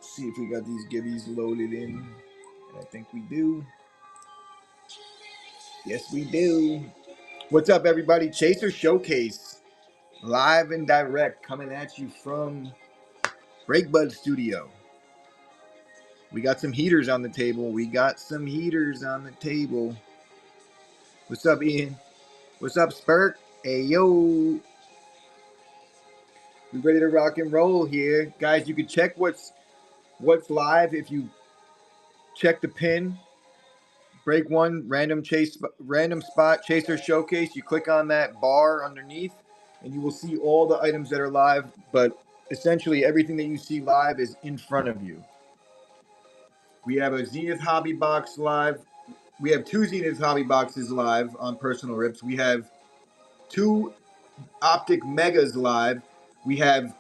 See if we got these gibbies loaded in. And I think we do. Yes, we do. What's up, everybody? Chaser Showcase, live and direct, coming at you from Breakbud Studio. We got some heaters on the table. What's up, Ian? What's up, Spurt? Hey, yo. We ready to rock and roll here. Guys, you can check what's live if you check the pin. Break one, random spot, Chaser Showcase. You click on that bar underneath, and you will see all the items that are live. But essentially, everything that you see live is in front of you. We have a Zenith Hobby Box live. We have two Zenith Hobby Boxes live on Personal Rips. We have two Optic Megas live. We have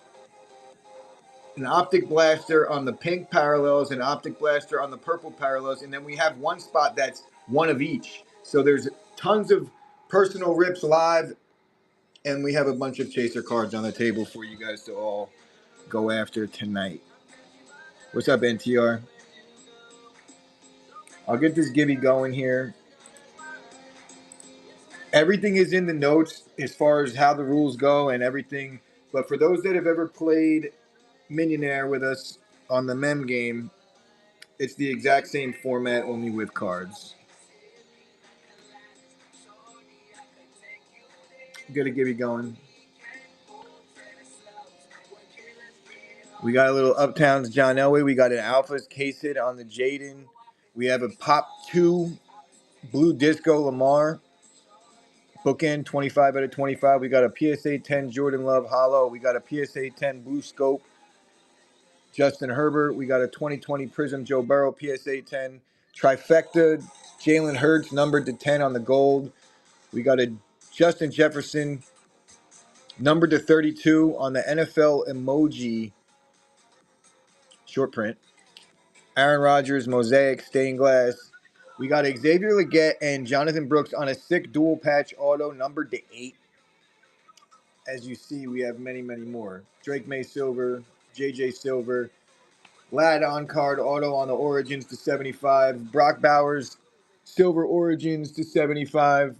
an Optic Blaster on the pink parallels, an Optic Blaster on the purple parallels, and then we have one spot that's one of each. So there's tons of Personal Rips live, and we have a bunch of Chaser cards on the table for you guys to all go after tonight. What's up, NTR? I'll get this Gibby going here. Everything is in the notes as far as how the rules go and everything. But for those that have ever played Millionaire with us on the Mem game, it's the exact same format, only with cards. Gotta get it going. We got a little Uptown's John Elway. We got an Alpha's case hit on the Jaden. We have a Pop 2 Blue Disco Lamar. Bookend 25 out of 25. We got a PSA 10 Jordan Love Hollow. We got a PSA 10 Blue Scope Justin Herbert. We got a 2020 Prism Joe Burrow PSA 10 Trifecta Jalen Hurts numbered to 10 on the gold. We got a Justin Jefferson numbered to 32 on the NFL emoji short print. Aaron Rodgers Mosaic stained glass. We got Xavier Legette and Jonathan Brooks on a sick dual patch auto numbered to 8. As you see, we have many, many more. Drake May Silver, JJ Silver, Lad on card auto on the Origins to 75. Brock Bowers Silver Origins to 75.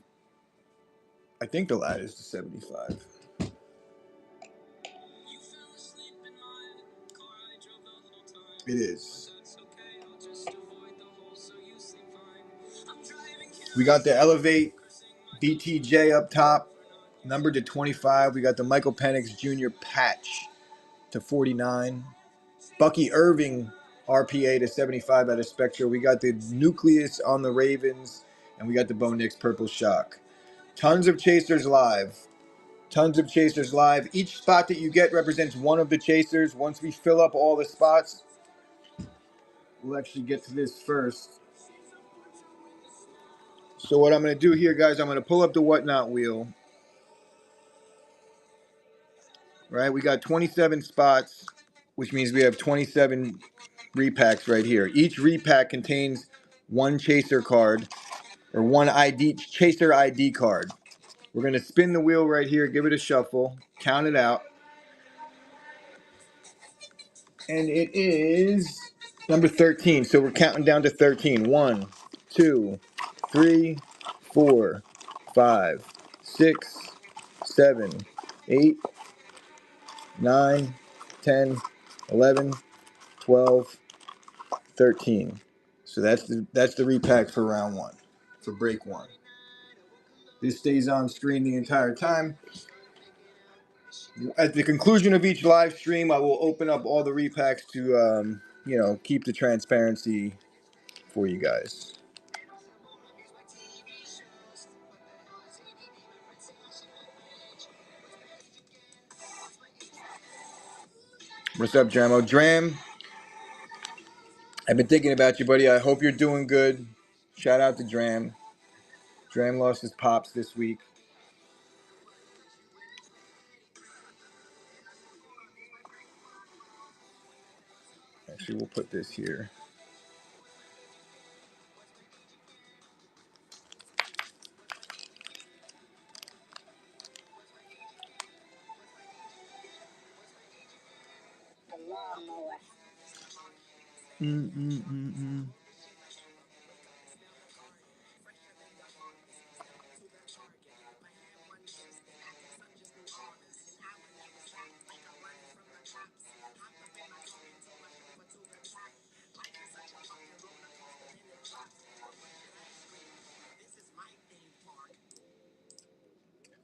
I think the Lad is to 75. It is. We got the Elevate BTJ up top, numbered to 25. We got the Michael Penix Jr. patch to 49. Bucky Irving RPA to 75 out of Spectra. We got the Nucleus on the Ravens, and we got the Bo Nix Purple Shock. Tons of Chasers live. Tons of Chasers live. Each spot that you get represents one of the Chasers. Once we fill up all the spots, we'll actually get to this first. So what I'm going to do here, guys, I'm going to pull up the Whatnot wheel. Right, we got 27 spots, which means we have 27 repacks right here. Each repack contains one Chaser card or one Chaser ID card. We're going to spin the wheel right here, give it a shuffle, count it out. And it is number 13. So we're counting down to 13. 1, 2, 3, 4, 5, 6, 7, 8, 9, 10, 11, 12, 13. So that's the repack for round one, for break one. This stays on screen the entire time. At the conclusion of each live stream, I will open up all the repacks to, keep the transparency for you guys. What's up, Dramo? Dram, I've been thinking about you, buddy. I hope you're doing good. Shout out to Dram. Dram lost his pops this week. Actually, we'll put this here. Mm-mm-mm-mm.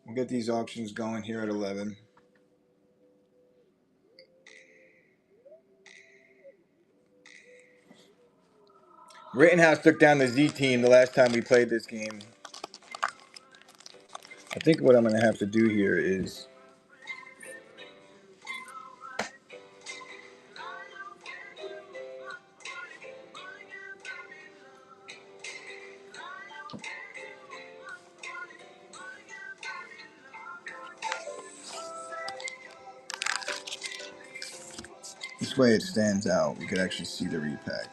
We'll get these auctions going here at 11. Rittenhouse took down the Z team the last time we played this game. I think what I'm going to have to do here is this way it stands out. We could actually see the repack.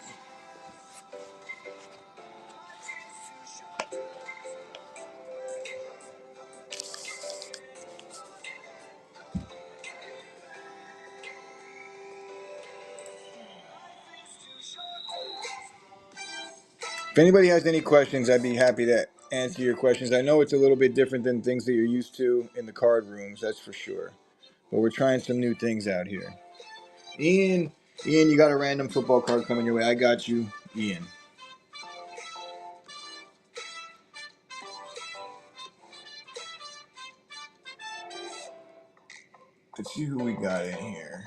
If anybody has any questions, I'd be happy to answer your questions. I know it's a little bit different than things that you're used to in the card rooms, that's for sure. But we're trying some new things out here. Ian, you got a random football card coming your way. I got you, Ian. Let's see who we got in here.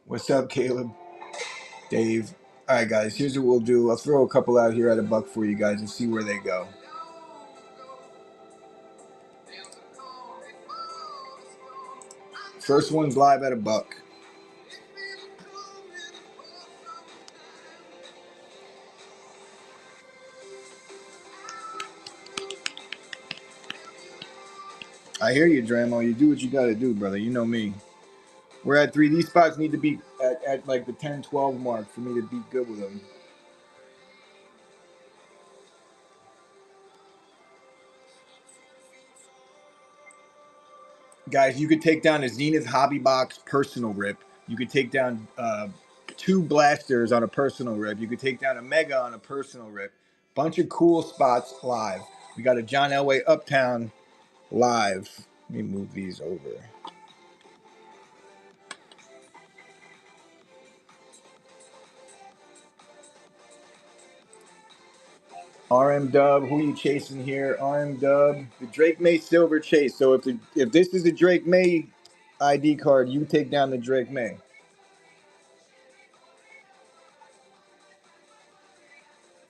What's up, Caleb? Dave. All right, guys, here's what we'll do. I'll throw a couple out here at a buck for you guys and see where they go. First one's live at a buck. I hear you, Dramo. You do what you got to do, brother. You know me. We're at 3. These spots need to be at like the 10-12 mark for me to be good with them. Guys, you could take down a Zenith Hobby Box personal rip. You could take down 2 blasters on a personal rip. You could take down a Mega on a personal rip. Bunch of cool spots live. We got a John Elway Uptown live. Let me move these over. RM Dub, who you chasing here? RM Dub, the Drake May Silver Chase. So if this is a Drake May ID card, you take down the Drake May.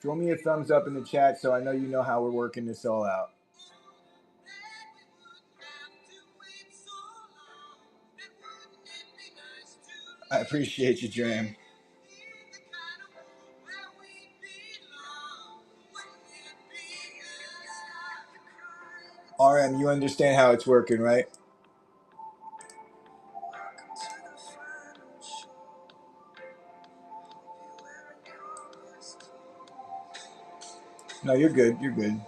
Throw me a thumbs up in the chat so I know you know how we're working this all out. I appreciate you, Dram. RM, you understand how it's working, right? No, you're good. You're good.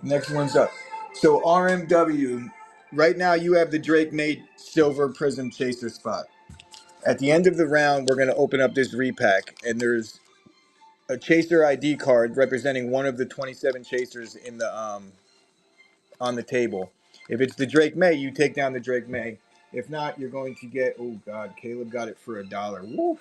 Next one's up. So RMW, right now you have the Drake May Silver Prism Chaser spot. At the end of the round, we're going to open up this repack, and there's a Chaser ID card representing one of the 27 Chasers in the on the table. If it's the Drake May, you take down the Drake May. If not, you're going to get. Oh God, Caleb got it for $1. Woof.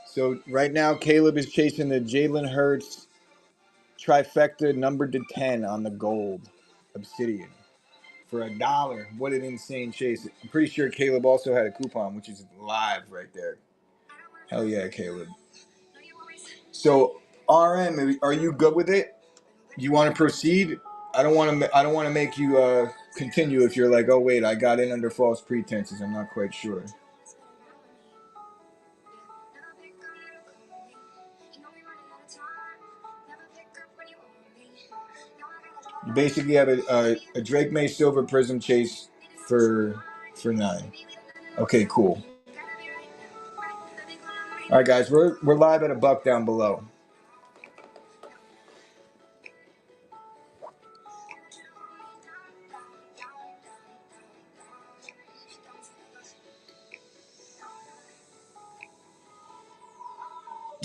So right now, Caleb is chasing the Jalen Hurts trifecta numbered to 10 on the gold Obsidian for $1. What an insane chase! I'm pretty sure Caleb also had a coupon, which is live right there. Hell yeah, Caleb. So RM, are you good with it? You want to proceed? I don't want to. I don't want to make you continue if you're like, oh wait, I got in under false pretenses. I'm not quite sure. You basically have a Drake May Silver Prism Chase for 9. Okay, cool. All right, guys, we're live at a buck down below.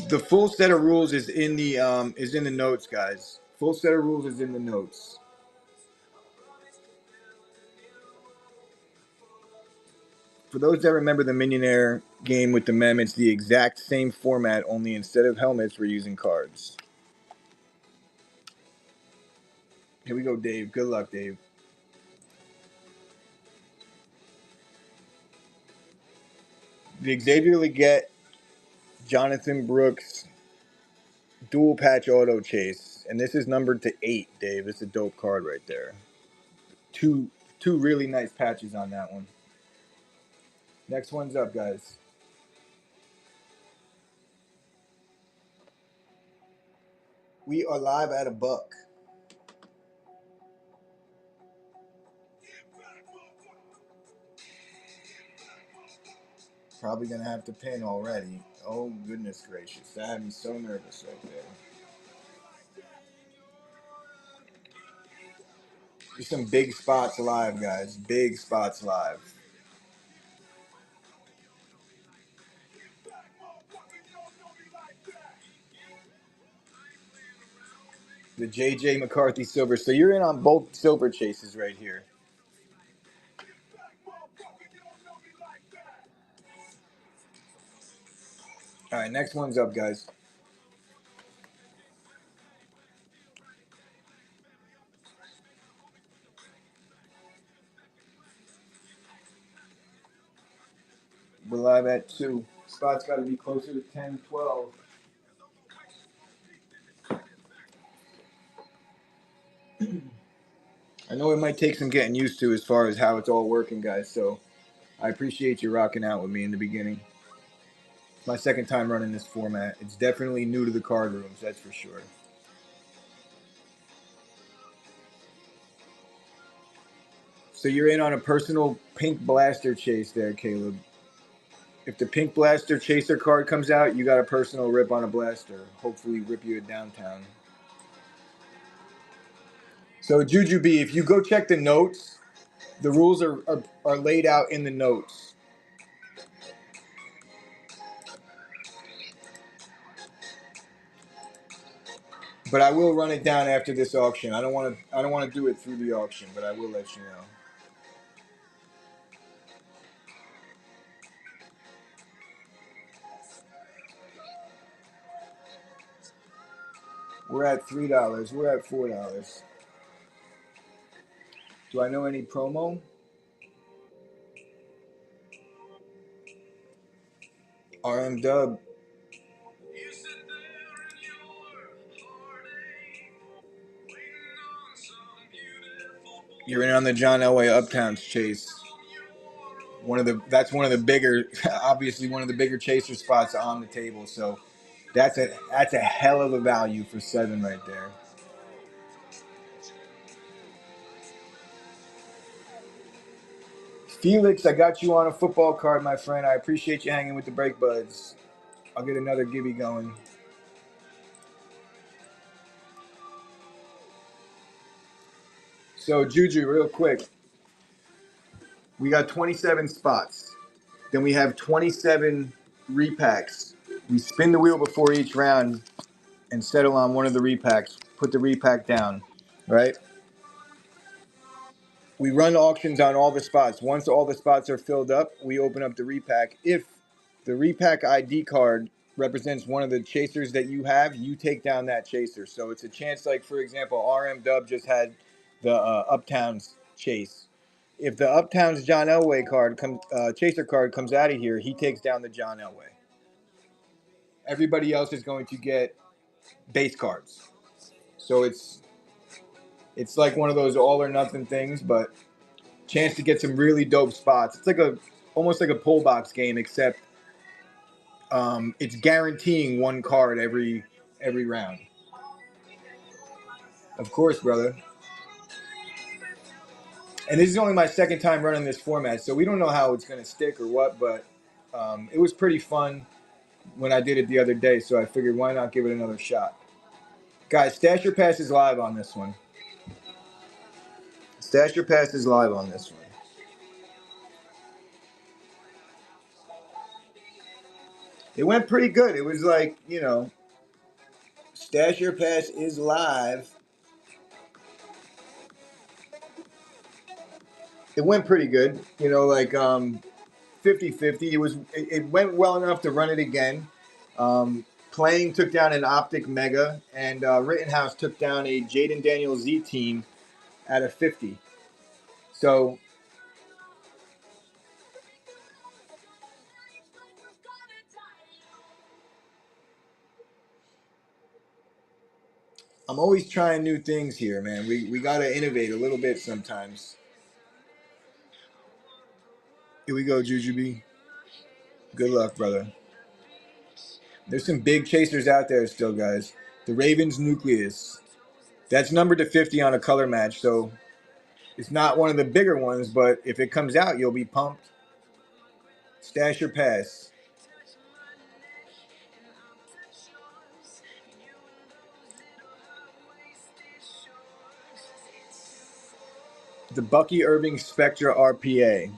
The full set of rules is in the notes, guys. Full set of rules is in the notes. For those that remember the Millionaire game with the Mem, it's the exact same format, only instead of helmets, we're using cards. Here we go, Dave. Good luck, Dave. The Xavier Legette, Jonathan Brooks, dual patch auto chase, and this is numbered to 8, Dave. It's a dope card right there. Two really nice patches on that one. Next one's up, guys. We are live at $1. Probably gonna have to pin already. Oh goodness gracious, that had me so nervous right there. There's some big spots live, guys. Big spots live. The JJ McCarthy silver. So you're in on both silver chases right here. All right, next one's up, guys. We're live at 2. Spots got to be closer to 10, 12. I know it might take some getting used to as far as how it's all working, guys. So I appreciate you rocking out with me in the beginning. It's my second time running this format. It's definitely new to the card rooms, that's for sure. So you're in on a personal pink blaster chase there, Caleb. If the pink blaster chaser card comes out, you got a personal rip on a blaster. Hopefully rip you at downtown. So Juju B, if you go check the notes, the rules are laid out in the notes. But I will run it down after this auction. I don't want to do it through the auction, but I will let you know. We're at $3. We're at $4. Do I know any promo? RM Dub. You're in on the John Elway Uptowns chase. That's one of the bigger, obviously one of the bigger chaser spots on the table. So that's a hell of a value for 7 right there. Felix, I got you on a football card, my friend. I appreciate you hanging with the Break Buds. I'll get another Gibby going. So Juju, real quick, we got 27 spots. Then we have 27 repacks. We spin the wheel before each round and settle on one of the repacks. Put the repack down, right? We run auctions on all the spots. Once all the spots are filled up, we open up the repack. If the repack ID card represents one of the chasers that you have, you take down that chaser. So it's a chance, like, for example, RM Dub just had the Uptowns chase. If the Uptowns John Elway chaser card comes out of here, he takes down the John Elway. Everybody else is going to get base cards. So it's like one of those all or nothing things, but chance to get some really dope spots. It's like almost like a pull box game, except it's guaranteeing one card every round. Of course, brother. And this is only my second time running this format, so we don't know how it's going to stick or what, but it was pretty fun when I did it the other day, so I figured why not give it another shot. Guys, Stash Your Pass is live on this one. Stash Your Pass is live on this one. It went pretty good. It was like, Stash Your Pass is live. It went pretty good. 50-50. It went well enough to run it again. Playing took down an Optic Mega, and Rittenhouse took down a Jaden Daniel Z team at a 50. So I'm always trying new things here, man. We gotta innovate a little bit sometimes. Here we go, Jujubee. Good luck, brother. There's some big chasers out there still, guys. The Ravens Nucleus. That's numbered to 50 on a color match, so it's not one of the bigger ones, but if it comes out, you'll be pumped. Stash your pass. The Bucky Irving Spectra RPA.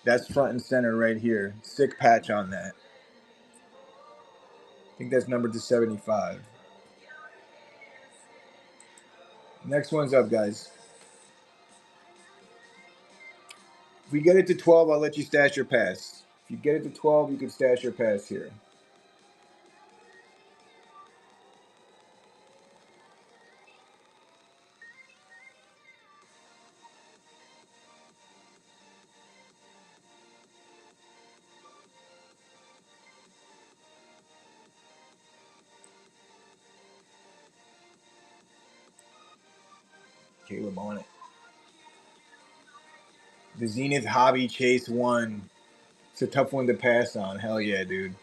That's front and center right here. Sick patch on that. I think that's numbered to 75. Next one's up, guys. If we get it to 12, I'll let you stash your pass. If you get it to 12, you can stash your pass here. Caleb on it. The Zenith Hobby Chase 1. It's a tough one to pass on. Hell yeah, dude.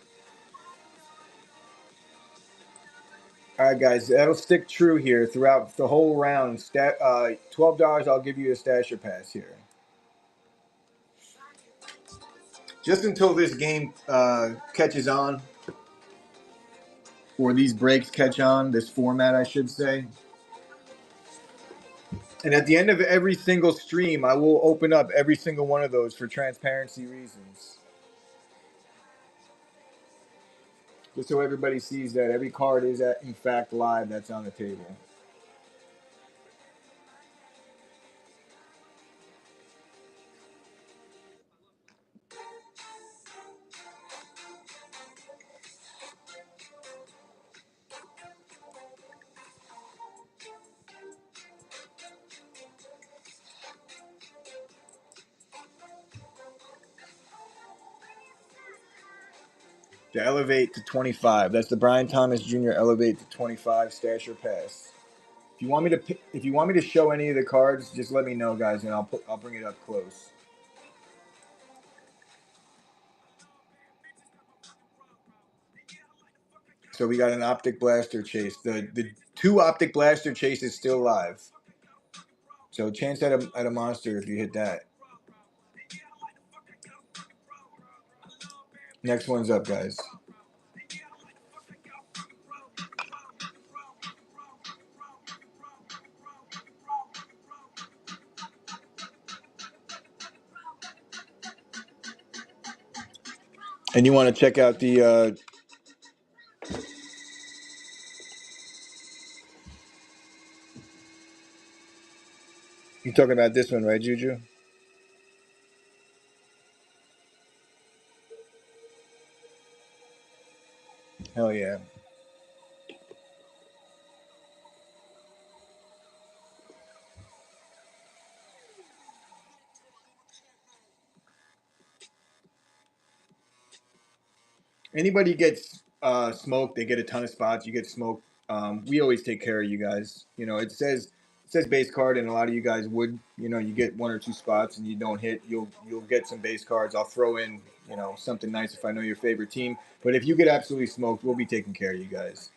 All right, guys. That'll stick true here throughout the whole round. $12, I'll give you a stasher pass here. Just until this game catches on, or these breaks catch on, this format, I should say. And at the end of every single stream, I will open up every single one of those for transparency reasons. Just so everybody sees that every card is, in fact, live that's on the table. To elevate to 25. That's the Brian Thomas Jr. Elevate to 25 stasher pass. If you want me to show any of the cards, just let me know, guys, and I'll bring it up close. So we got an Optic Blaster chase. The two Optic Blaster chases still live. So chance at a monster if you hit that. Next one's up, guys. And you want to check out the you're talking about this one, right, Juju? Hell yeah. Anybody gets smoked, they get a ton of spots. You get smoked. We always take care of you guys. It says base card, and a lot of you guys would. You get one or two spots and you don't hit. You'll get some base cards. I'll throw in something nice if I know your favorite team. But if you get absolutely smoked, we'll be taking care of you guys.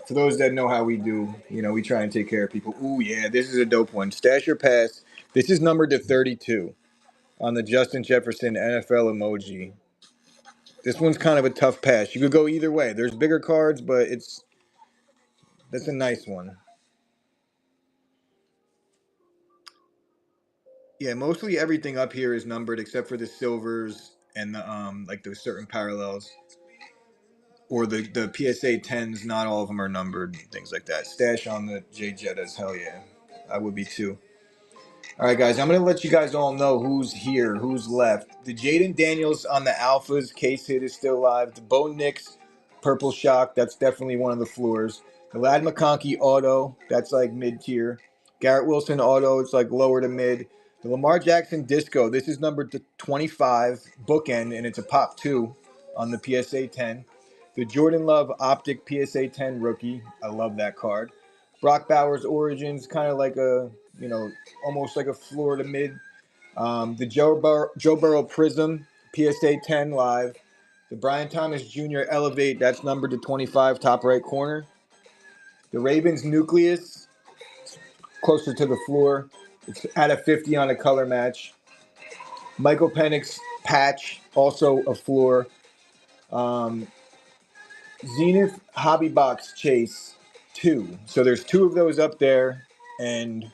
For those that know how we do, we try and take care of people. Ooh yeah, this is a dope one. Stash your pass. This is numbered to 32 on the Justin Jefferson NFL emoji. This one's kind of a tough pass. You could go either way. There's bigger cards, but that's a nice one. Yeah, mostly everything up here is numbered except for the silvers and the like those certain parallels, or the PSA 10s. Not all of them are numbered, things like that. Stash on the J Jettas, hell yeah, I would be too. All right, guys, I'm going to let you guys all know who's here, who's left. The Jaden Daniels on the Alphas case hit is still live. The Bo Nix Purple Shock, that's definitely one of the floors. The Lad McConkey Auto, that's like mid-tier. Garrett Wilson Auto, it's like lower to mid. The Lamar Jackson Disco, this is number 25, bookend, and it's a pop 2 on the PSA 10. The Jordan Love Optic PSA 10 rookie, I love that card. Brock Bowers Origins, kind of like a, almost like a Florida mid. The Joe Burrow Prism PSA 10 live. The Brian Thomas Jr. Elevate, that's numbered to 25, top right corner. The Ravens Nucleus, closer to the floor. It's at a 50 on a color match. Michael Penix Patch, also a floor. Zenith Hobby Box Chase 2. So there's 2 of those up there, and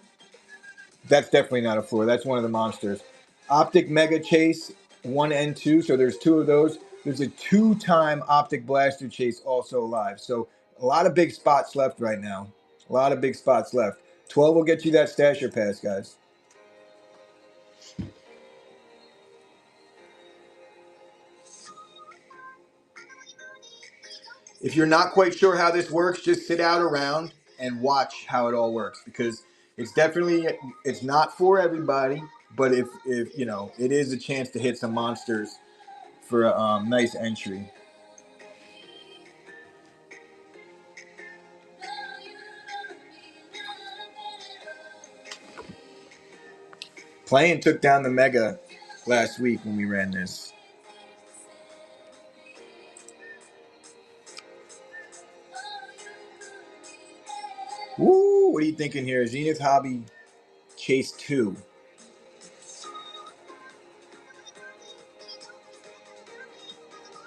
that's definitely not a floor. That's one of the monsters. Optic Mega Chase 1 and 2. So there's 2 of those. There's a 2-time Optic Blaster Chase also live. So a lot of big spots left right now. A lot of big spots left. 12 will get you that stasher pass, guys. If you're not quite sure how this works, just sit out around and watch how it all works, because it's not for everybody, but if it is a chance to hit some monsters for a nice entry. Playing took down the Mega last week when we ran this. Woo! What are you thinking here? Zenith Hobby Chase 2.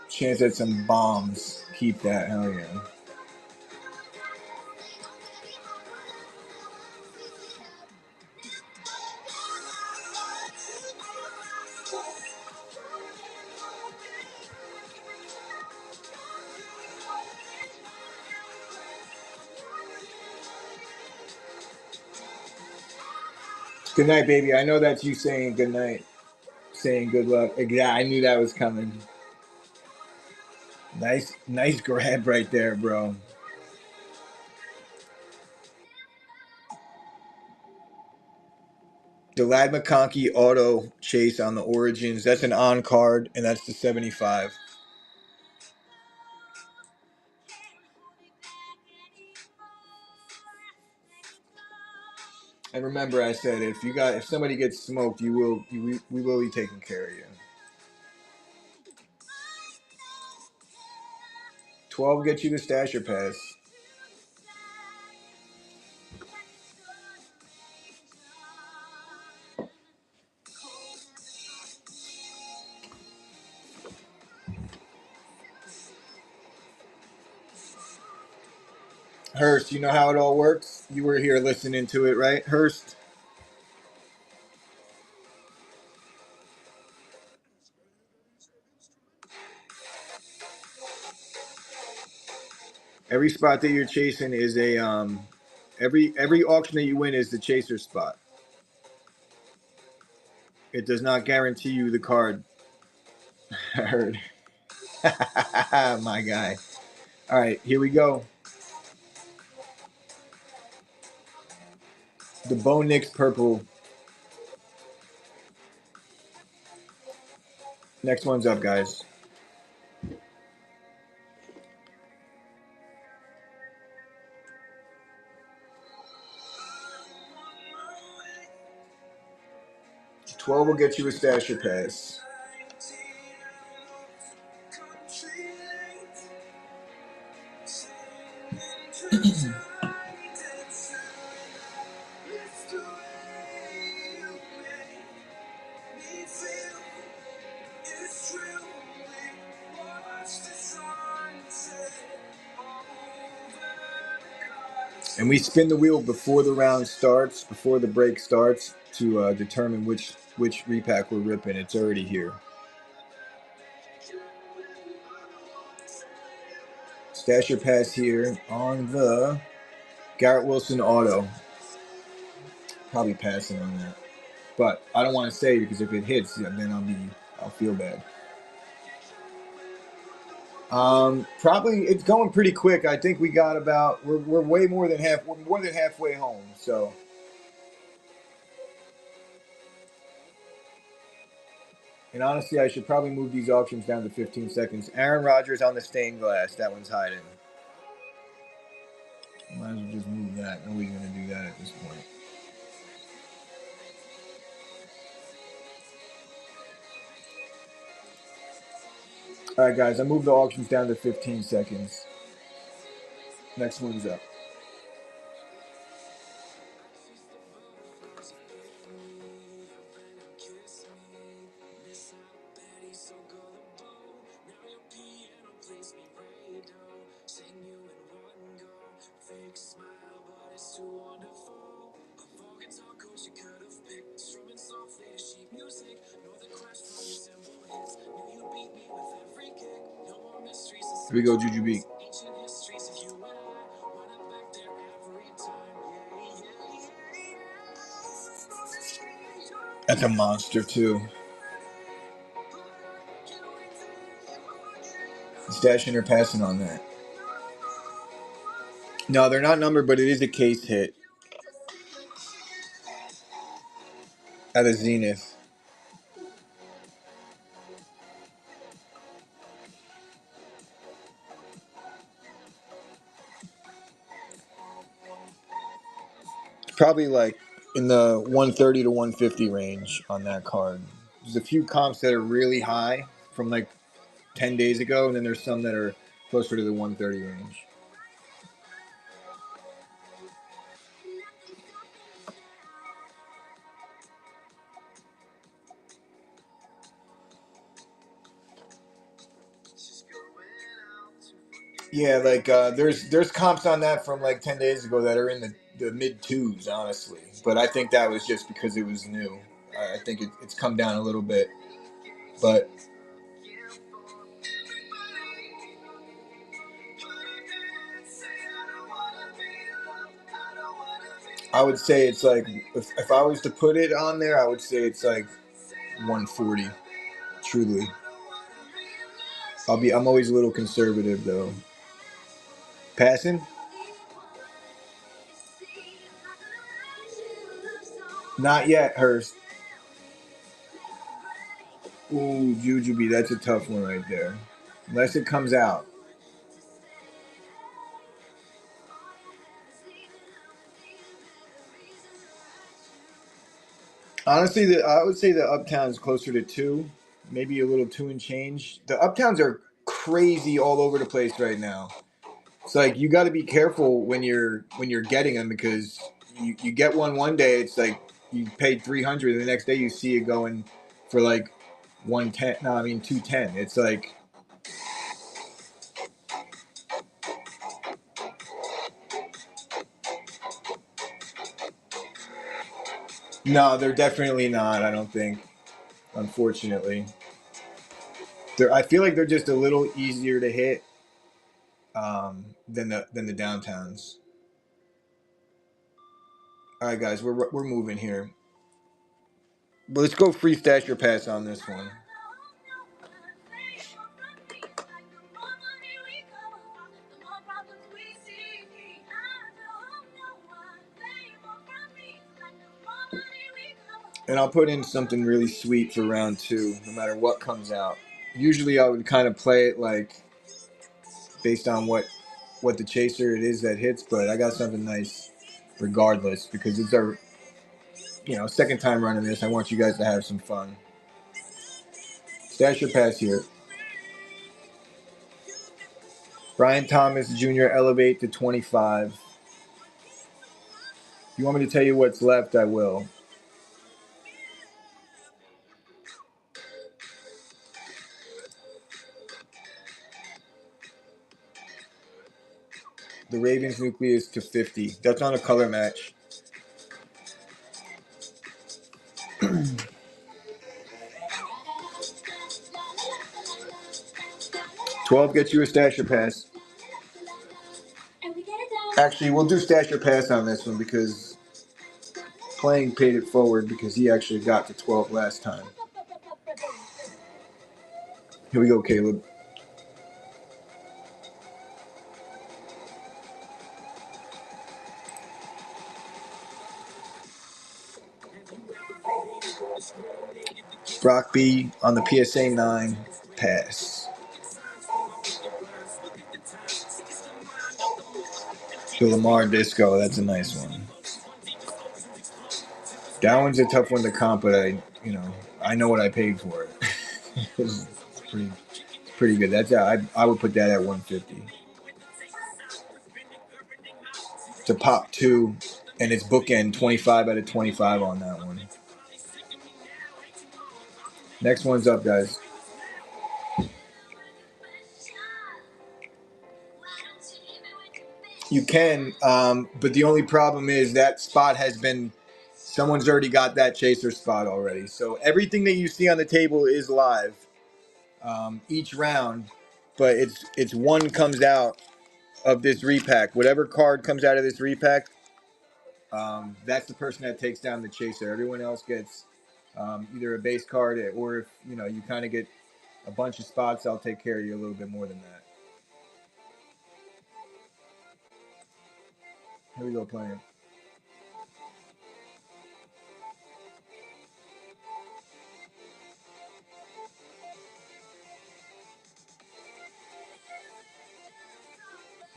Chance at some bombs. Keep that. Hell yeah. Good night, baby. I know that's you saying good night. Saying good luck. Yeah, I knew that was coming. Nice grab right there, bro. The Lad McConkey Auto Chase on the Origins. That's an on card, and that's the 75. And remember, I said if somebody gets smoked, we will be taking care of you. 12 gets you the stasher pass. Hurst, you know how it all works? You were here listening to it, right, Hurst? Every spot that you're chasing is a every auction that you win is the chaser spot. It does not guarantee you the card. I heard. My guy. All right, here we go. The Bo Nix Purple. Next one's up, guys. $12 will get you a stasher pass. And we spin the wheel before the round starts, before the break starts, to determine which repack we're ripping. It's already here. Stash your pass here on the Garrett Wilson auto. Probably passing on that. But I don't want to say because if it hits, then I'll feel bad. Probably it's going pretty quick. I think we got about we're way more than halfway home. So, and honestly, I should probably move these auctions down to 15 seconds. Aaron Rodgers on the stained glass. That one's hiding. Might as well just move that. Nobody's gonna do that at this point. All right, guys. I moved the auctions down to 15 seconds. Next one's up. Here we go, Juju B. That's a monster too. Stashing or passing on that. No, they're not numbered, but it is a case hit. At a Zenith. Probably like in the 130 to 150 range on that card. There's a few comps that are really high from like 10 days ago, and then there's some that are closer to the 130 range. Yeah, like there's comps on that from like 10 days ago that are in the mid twos, honestly. But I think that was just because it was new. I think it's come down a little bit, but I would say it's like if I was to put it on there, I would say it's like 140. Truly, I'm always a little conservative though. Passing? Not yet, Hurst. Ooh, Jujubee, that's a tough one right there. Unless it comes out. Honestly, I would say the Uptown is closer to 2, maybe a little 2 and change. The Uptowns are crazy all over the place right now. It's like you got to be careful when you're getting them because you get one day, it's like you paid 300, and the next day you see it going for like 110. No, I mean 210. It's like no, they're definitely not. I don't think, unfortunately. I feel like they're just a little easier to hit than the downtowns. All right, guys, we're moving here. But let's go free stash your pass on this one. And I'll put in something really sweet for round 2, no matter what comes out. Usually, I would kind of play it like based on what the chaser it is that hits, but I got something nice regardless because it's our second time running this. I want you guys to have some fun. Stash your pass here. Brian Thomas Jr. elevate to 25. If you want me to tell you what's left, I will. The Ravens nucleus to 50. That's on a color match. 12 gets you a stasher pass. Actually, we'll do stash or pass on this one because playing paid it forward because he actually got to 12 last time. Here we go, Caleb. Brock B on the PSA 9 pass. The Lamar Disco, that's a nice one. That one's a tough one to comp, but I know what I paid for it. it's pretty good. I would put that at 150. To pop two, and it's bookend 25 out of 25 on that one. Next one's up, guys. You can, but the only problem is that spot has been, someone's already got that chaser spot already. So everything that you see on the table is live each round, but it's one comes out of this repack. Whatever card comes out of this repack, that's the person that takes down the chaser. Everyone else gets either a base card or if you kind of get a bunch of spots, I'll take care of you a little bit more than that. Here we go, playing.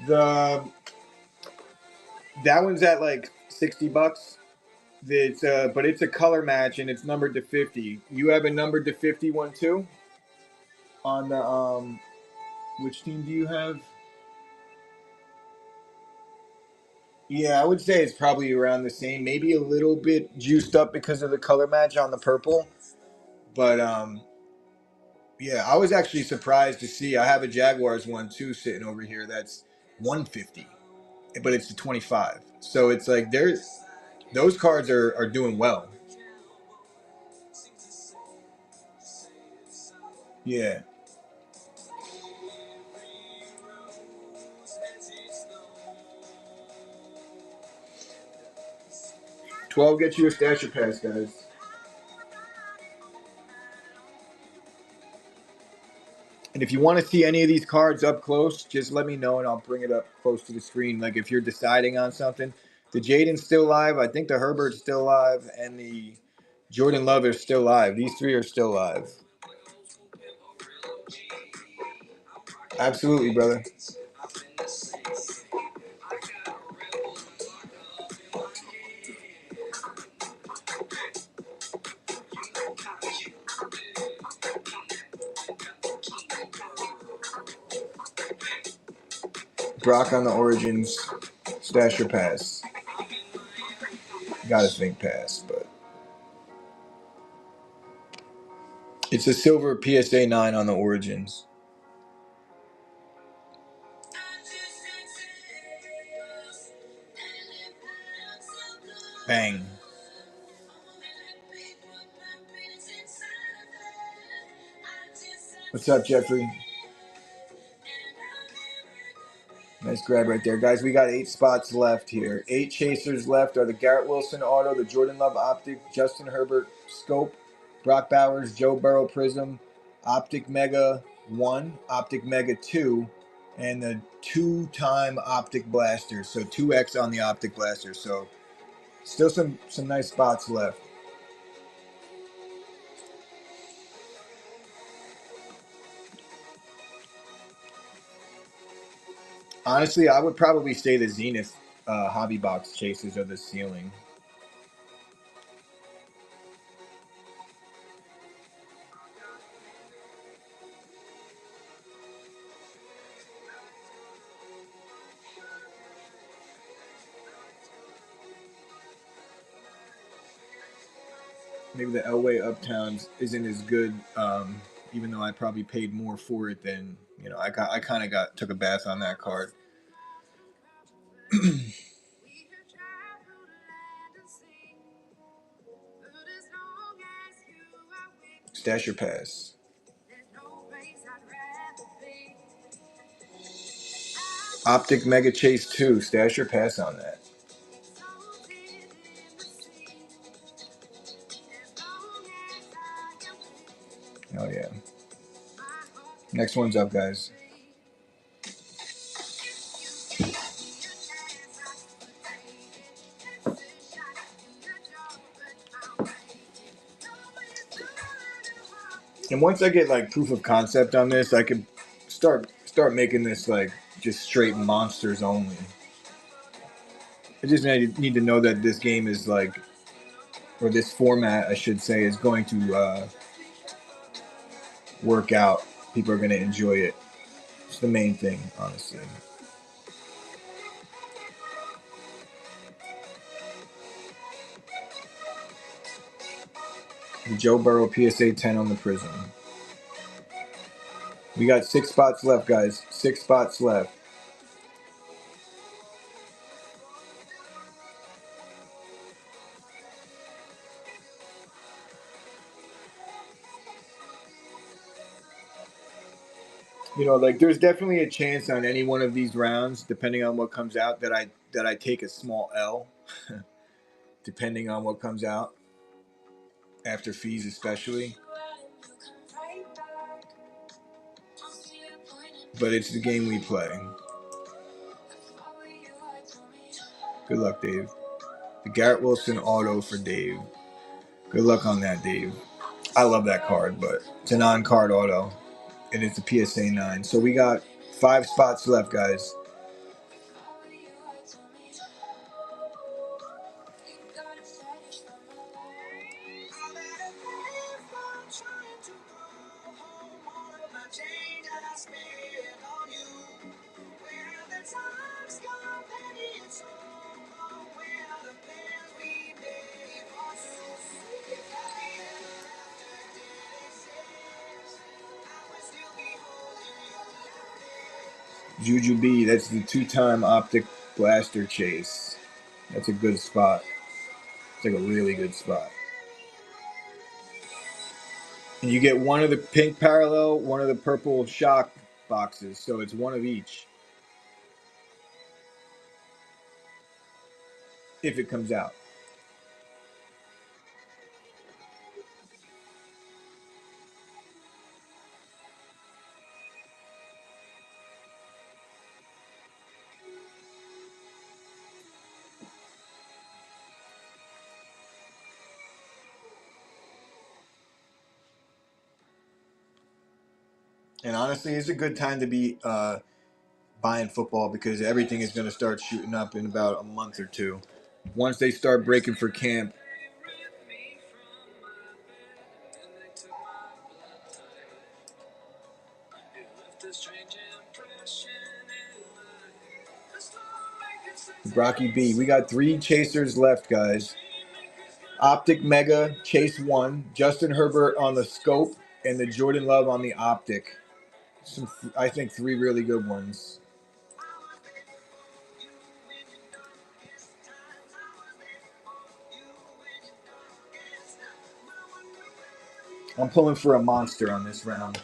The That one's at like $60. But it's a color match and it's numbered to 50. You have a numbered to 51 too. On the which team do you have? Yeah, I would say it's probably around the same. Maybe a little bit juiced up because of the color match on the purple. But yeah, I was actually surprised to see. I have a Jaguars one too sitting over here. That's 150, but it's the 25. So it's like those cards are doing well. Yeah. 12 gets you a stasher pass, guys. And if you want to see any of these cards up close, just let me know and I'll bring it up close to the screen. Like if you're deciding on something, the Jaden's still live. I think the Herbert's still live, and the Jordan Love is still live. These three are still live. Absolutely, brother. Brock on the Origins, stasher pass. Got to think pass, but it's a silver PSA 9 on the Origins. Bang. What's up, Jeffrey? Nice grab right there. Guys, we got 8 spots left here. 8 chasers left are the Garrett Wilson auto, the Jordan Love optic, Justin Herbert scope, Brock Bowers, Joe Burrow prism, optic mega 1, optic mega 2, and the 2-time optic blaster. So 2x on the optic blaster. So still some nice spots left. Honestly, I would probably say the Zenith hobby box chasers are the ceiling. Maybe the Elway Uptowns isn't as good, even though I probably paid more for it than I kind of took a bath on that card. Stash your pass. Optic Mega Chase 2. Stash or pass on that? Oh, yeah. Next one's up, guys. And once I get like proof of concept on this, I could start making this like just straight monsters only. I just need to know that this game is like, or this format, I should say, is going to work out. People are going to enjoy it. It's the main thing, honestly. The Joe Burrow PSA 10 on the Prism. We got 6 spots left, guys. 6 spots left. You know, like there's definitely a chance on any one of these rounds, depending on what comes out, that I take a small L, depending on what comes out after fees, especially. But it's the game we play. Good luck, Dave. The Garrett Wilson auto for Dave. Good luck on that, Dave. I love that card, but it's an on-card auto, and it's a PSA 9. So we got 5 spots left, guys. Juju B, that's the 2-time Optic Blaster Chase. That's a good spot. It's like a really good spot. And you get one of the pink parallel, one of the purple shock boxes. So it's one of each. If it comes out. And honestly, it's a good time to be buying football because everything is going to start shooting up in about a month or two. Once they start breaking for camp. Brocky B. We got 3 chasers left, guys. Optic Mega, Chase 1, Justin Herbert on the scope, and the Jordan Love on the Optic. I think 3 really good ones. I'm pulling for a monster on this round.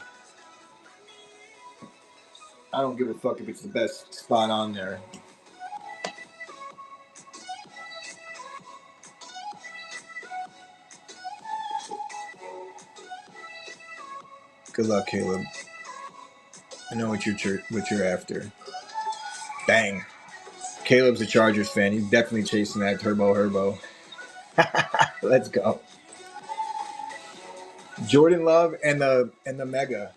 I don't give a fuck if it's the best spot on there. Good luck, Caleb. I know what you're after. Bang. Caleb's a Chargers fan. He's definitely chasing that Turbo Herbo. Let's go. Jordan Love and the Mega.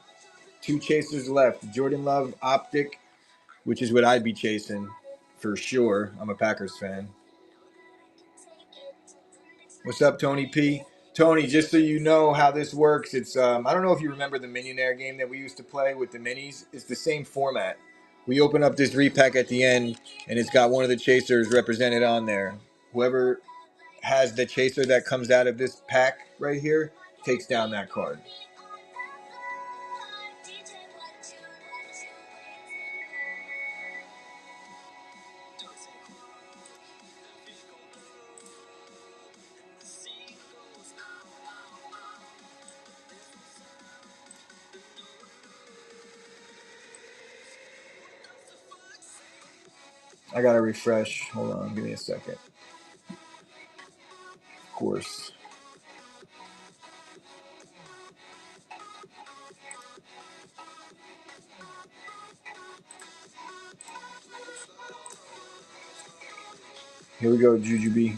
2 chasers left. Jordan Love Optic, which is what I'd be chasing for sure. I'm a Packers fan. What's up, Tony P? Tony, just so you know how this works, it's I don't know if you remember the Millionaire game that we used to play with the minis. It's the same format. We open up this repack at the end, and it's got one of the chasers represented on there. Whoever has the chaser that comes out of this pack right here takes down that card. I gotta refresh. Hold on, give me a second. Of course. Here we go, Jujubee.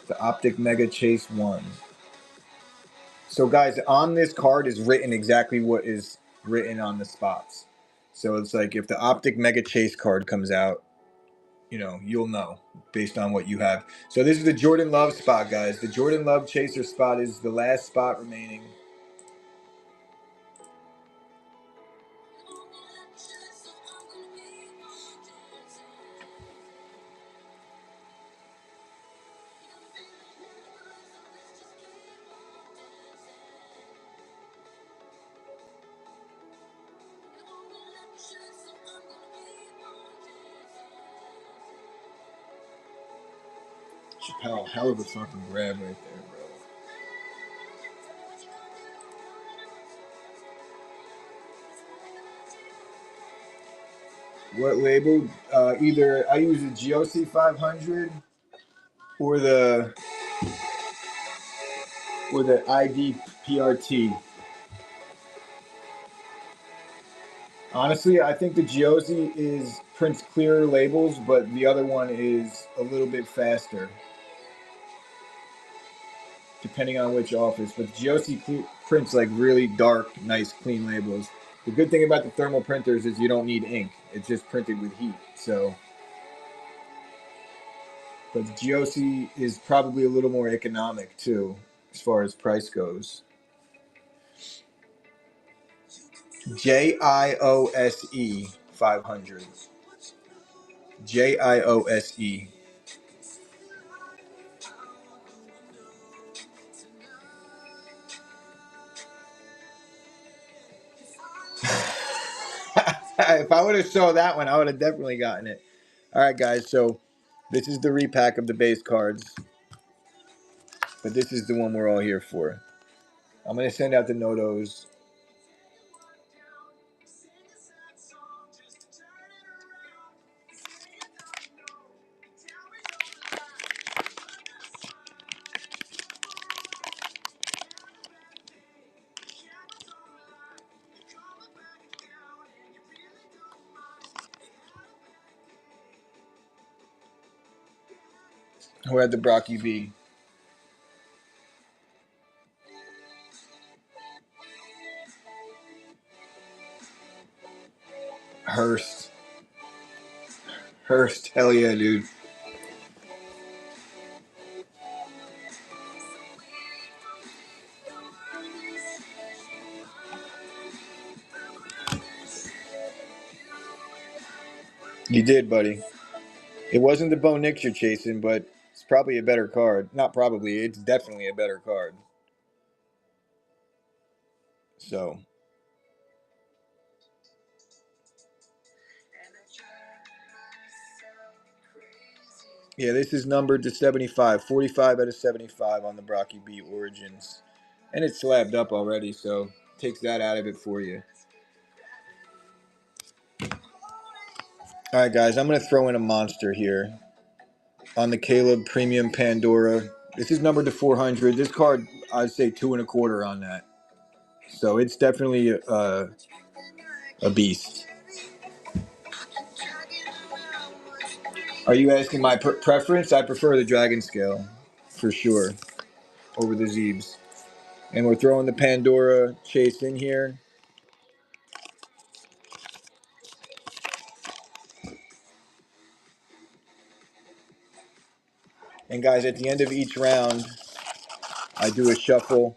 The Optic Mega Chase 1. So, guys, on this card is written exactly what is written on the spots. So it's like if the Optic Mega Chase card comes out, you'll know based on what you have. So this is the Jordan Love spot, guys. The Jordan Love Chaser spot is the last spot remaining. Chappelle, hell of a fucking grab right there, bro. What label? Either I use the GOC 500 or the ID PRT. Honestly, I think the Giosi prints clearer labels, but the other one is a little bit faster, depending on which office. But Giosi prints like really dark, nice, clean labels. The good thing about the thermal printers is you don't need ink; it's just printed with heat. So, but the Giosi is probably a little more economic too, as far as price goes. JIOSE 500. JIOSE. If I would have shown that one, I would have definitely gotten it. All right, guys. So this is the repack of the base cards, but this is the one we're all here for. I'm gonna send out the Notos. Who had the Brocky B? Hurst. Hurst. Hell yeah, dude. You did, buddy. It wasn't the Bo Nix you're chasing, but it's probably a better card. Not probably. It's definitely a better card. So. Yeah, this is numbered to 75. 45 out of 75 on the Brocky B Origins. And it's slabbed up already, so takes that out of it for you. All right, guys, I'm going to throw in a monster here on the Caleb Premium Pandora. This is numbered to 400. This card, I'd say 2.25 on that. So it's definitely a beast. Are you asking my preference? I prefer the Dragon Scale, for sure, over the Zeebs. And we're throwing the Pandora Chase in here. And guys, at the end of each round, I do a shuffle,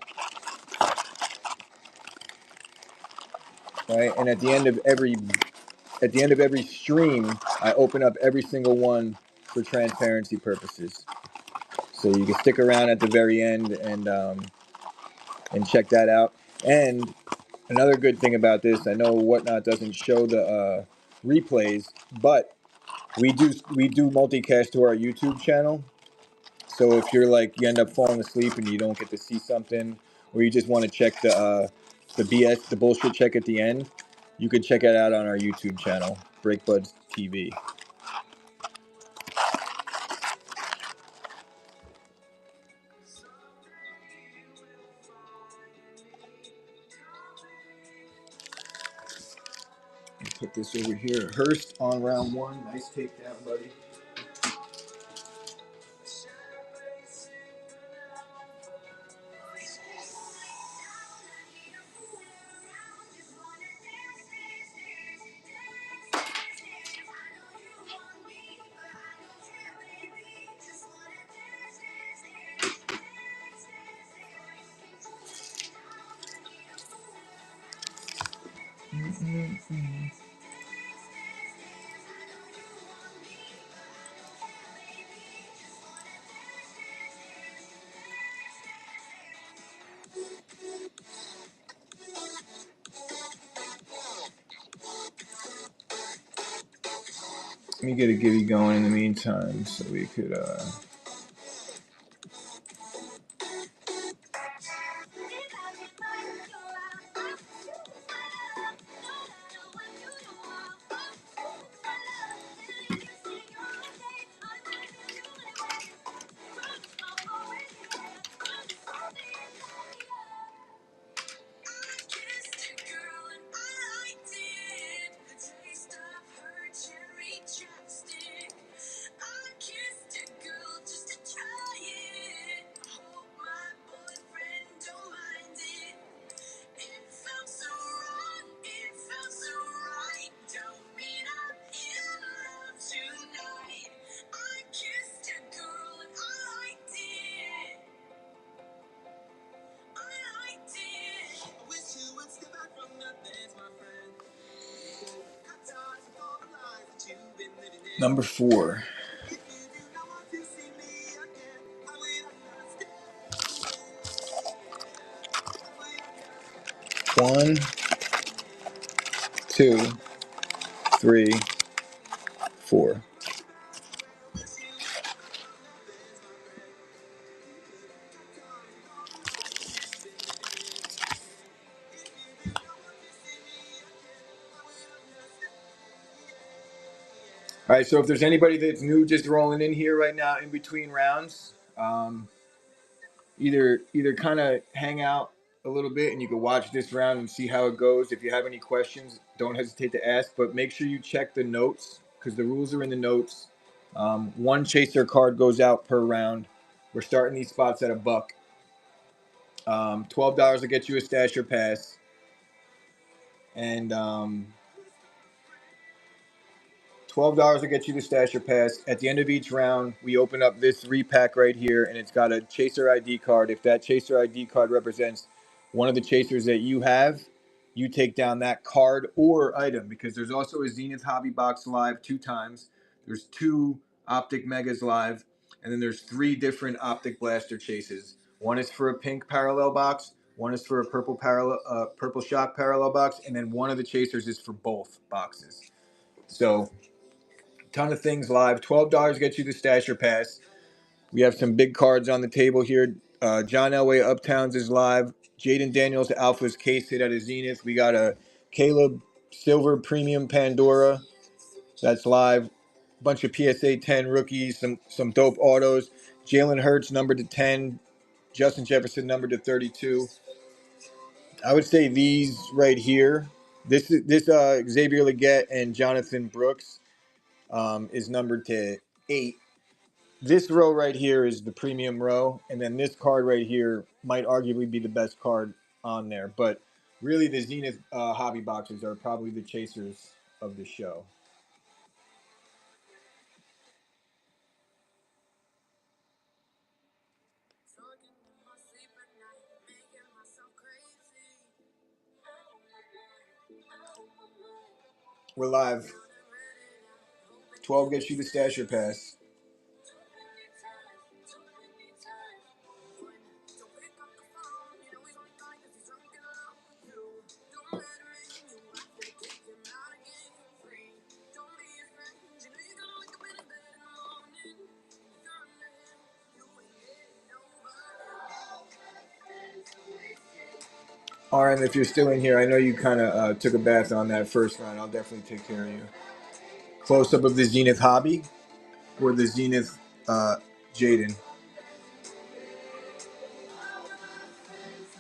right? And at the end of every stream, I open up every single one for transparency purposes. So you can stick around at the very end and check that out. And another good thing about this, I know Whatnot doesn't show the replays, but we do multicast to our YouTube channel. So if you're like you end up falling asleep and you don't get to see something, or you just want to check the bullshit check at the end, You can check it out on our YouTube channel, BreakBuds TV. Put this over here. Hurst on round one. Nice takedown, buddy. Let me get a giddy going in the meantime so we could number 4. One, two, three, 4. All right, so if there's anybody that's new just rolling in here right now in between rounds, either kind of hang out a little bit and you can watch this round and see how it goes. If you have any questions, don't hesitate to ask, but make sure you check the notes because the rules are in the notes. One chaser card goes out per round. We're starting these spots at $1. $12 will get you a stasher pass, and $12 will get you the stasher pass. At the end of each round, we open up this 3-pack right here, and it's got a chaser ID card. If that chaser ID card represents one of the chasers that you have, you take down that card or item, because there's also a Zenith Hobby Box live 2 times. There's 2 Optic Megas live, and then there's 3 different Optic Blaster chases. One is for a pink parallel box, one is for a purple shock parallel box, and then one of the chasers is for both boxes. So ton of things live. $12 gets you the stasher pass. We have some big cards on the table here. John Elway Uptowns is live. Jaden Daniels Alpha's case hit at a Zenith. We got a Caleb Silver Premium Pandora that's live. Bunch of PSA 10 rookies, some dope autos. Jalen Hurts numbered to 10. Justin Jefferson numbered to 32. I would say these right here. This Xavier Legette and Jonathan Brooks is numbered to 8. This row right here is the premium row, and then this card right here might arguably be the best card on there. But really, the Zenith hobby boxes are probably the chasers of the show. We're live. 12 gets you the stasher pass. RM, if you're still in here, I know you kind of took a bath on that first round. I'll definitely take care of you. Close up of the Zenith Hobby or the Zenith Jaden.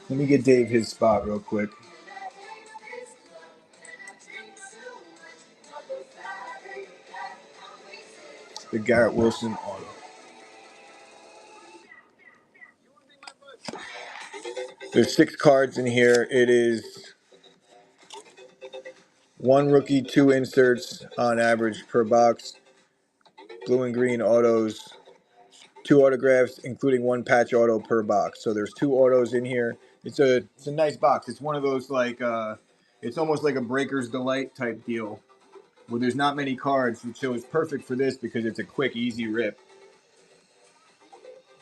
Let me get Dave his spot real quick. The Garrett Wilson auto. There's 6 cards in here. It is 1 rookie, 2 inserts on average per box. Blue and green autos, 2 autographs, including 1 patch auto per box. So there's 2 autos in here. It's a nice box. It's one of those like it's almost like a Breaker's Delight type deal where there's not many cards, so it's perfect for this because it's a quick, easy rip.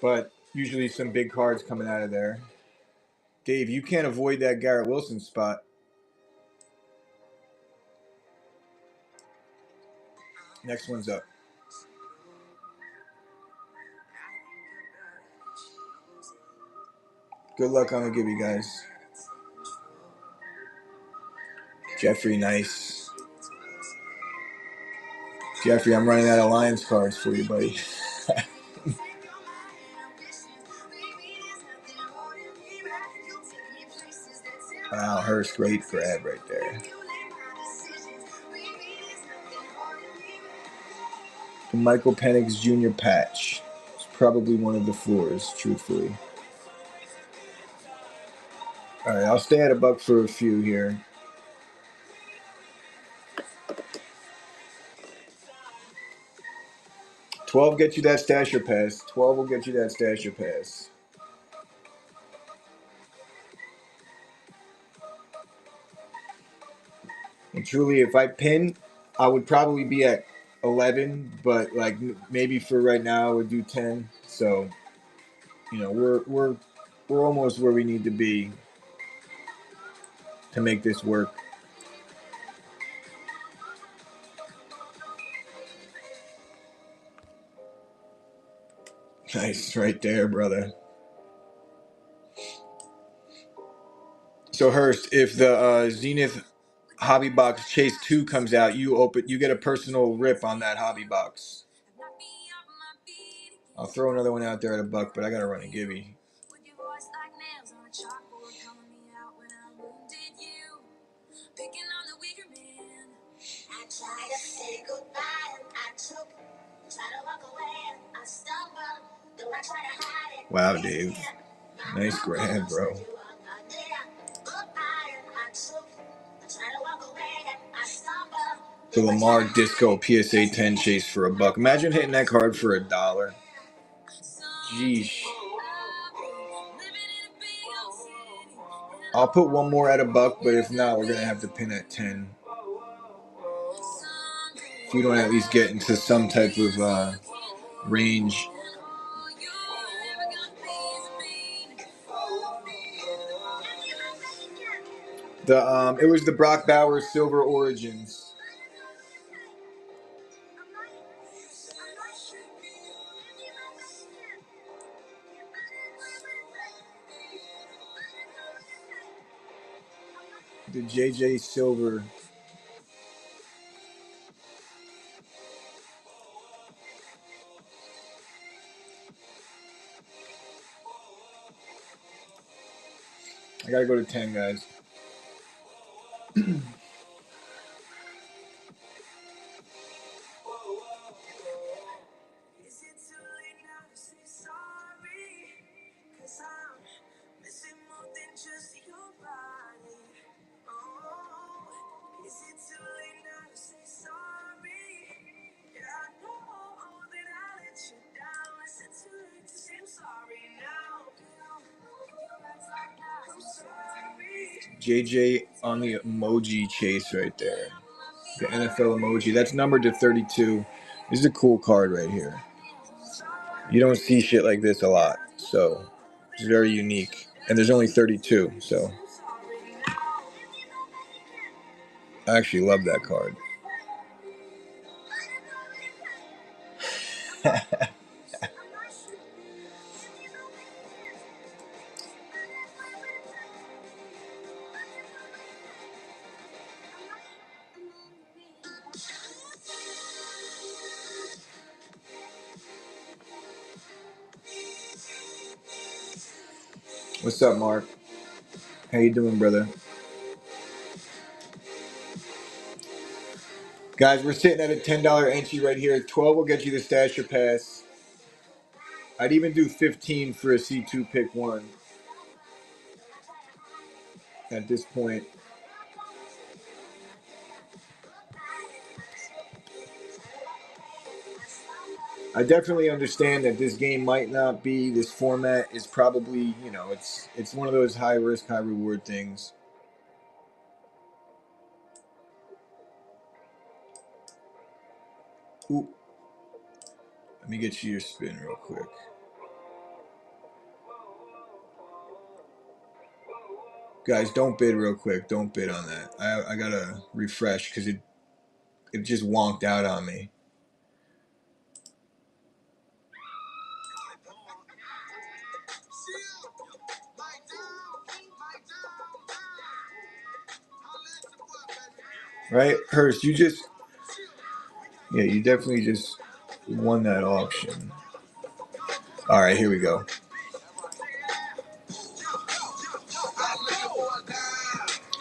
But usually some big cards coming out of there. Dave, you can't avoid that Garrett Wilson spot. Next one's up. Good luck on the give you guys. Jeffrey, nice. Jeffrey, I'm running out of Lions cards for you, buddy. Wow, Hurst, great grab right there. The Michael Penix Jr. patch. It's probably one of the floors, truthfully. All right, I'll stay at a buck for a few here. $12 get you that stasher pass. 12 will get you that stasher pass. And truly, if I pin, I would probably be at 11, but like maybe for right now, I would do 10. So, you know, we're almost where we need to be to make this work. Nice, right there, brother. So Hurst, if the Zenith Hobby Box Chase 2 comes out, you get a personal rip on that hobby box. I'll throw another one out there at a buck, but I gotta run a gibby. Wow, Dave. Nice grab, bro. The Lamar Disco PSA 10 chase for a buck. Imagine hitting that card for $1. Jeesh. I'll put one more at a buck, but if not, we're gonna have to pin at 10. If we don't at least get into some type of range. It was the Brock Bowers Silver Origins. The JJ Silver. I gotta go to 10, guys. JJ on the emoji chase right there. The NFL emoji. That's numbered to 32. This is a cool card right here. You don't see shit like this a lot, so it's very unique. And there's only 32, so I actually love that card. What's up, Mark? How you doing, brother? Guys, we're sitting at a $10 entry right here. 12 will get you the Stasher Pass. I'd even do 15 for a C2 pick one at this point. I definitely understand that this game might not be, this format is probably, it's one of those high risk, high reward things. Ooh. Let me get you your spin real quick. Guys, don't bid real quick. Don't bid on that. I gotta refresh because it just wonked out on me. Right, Hurst, you definitely just won that auction. All right, here we go.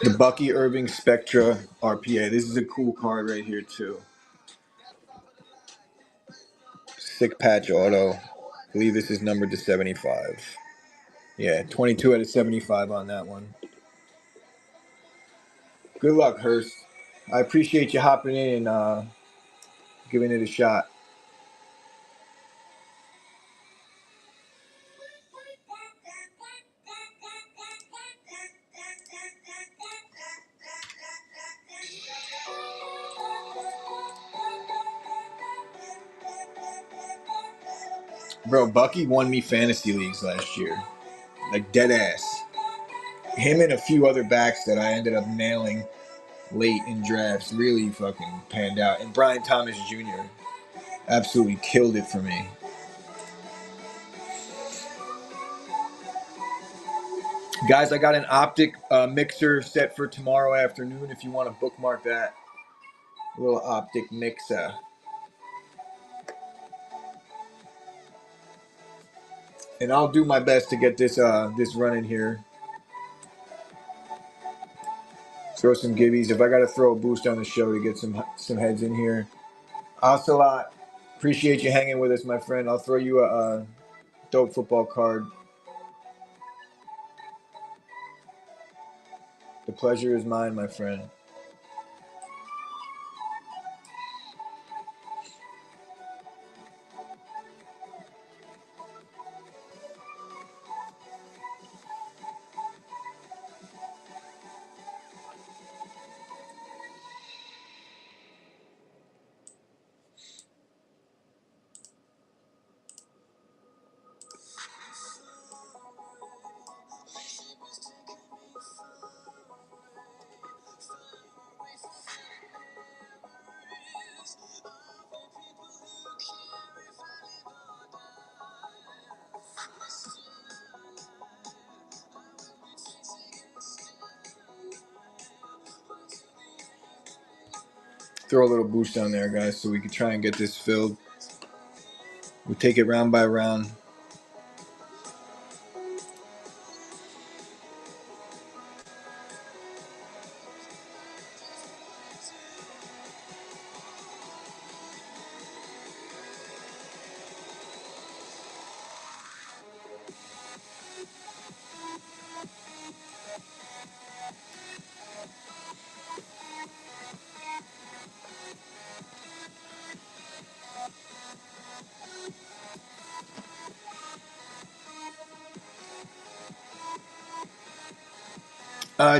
The Bucky Irving Spectra RPA. This is a cool card right here too. Sick patch auto. I believe this is numbered to 75. Yeah, 22 out of 75 on that one. Good luck, Hurst. I appreciate you hopping in and giving it a shot. Bro, Bucky won me fantasy leagues last year. Like, dead ass. Him and a few other backs that I ended up nailing late in drafts really fucking panned out. And Brian Thomas Jr. absolutely killed it for me. Guys, I got an optic mixer set for tomorrow afternoon if you want to bookmark that. A little optic mixer. And I'll do my best to get this running here. Throw some gibbies. If I got to throw a boost on the show to get some heads in here. Ocelot, appreciate you hanging with us, my friend. I'll throw you a dope football card. The pleasure is mine, my friend. Throw a little boost down there, guys, so we can try and get this filled. We'll take it round by round.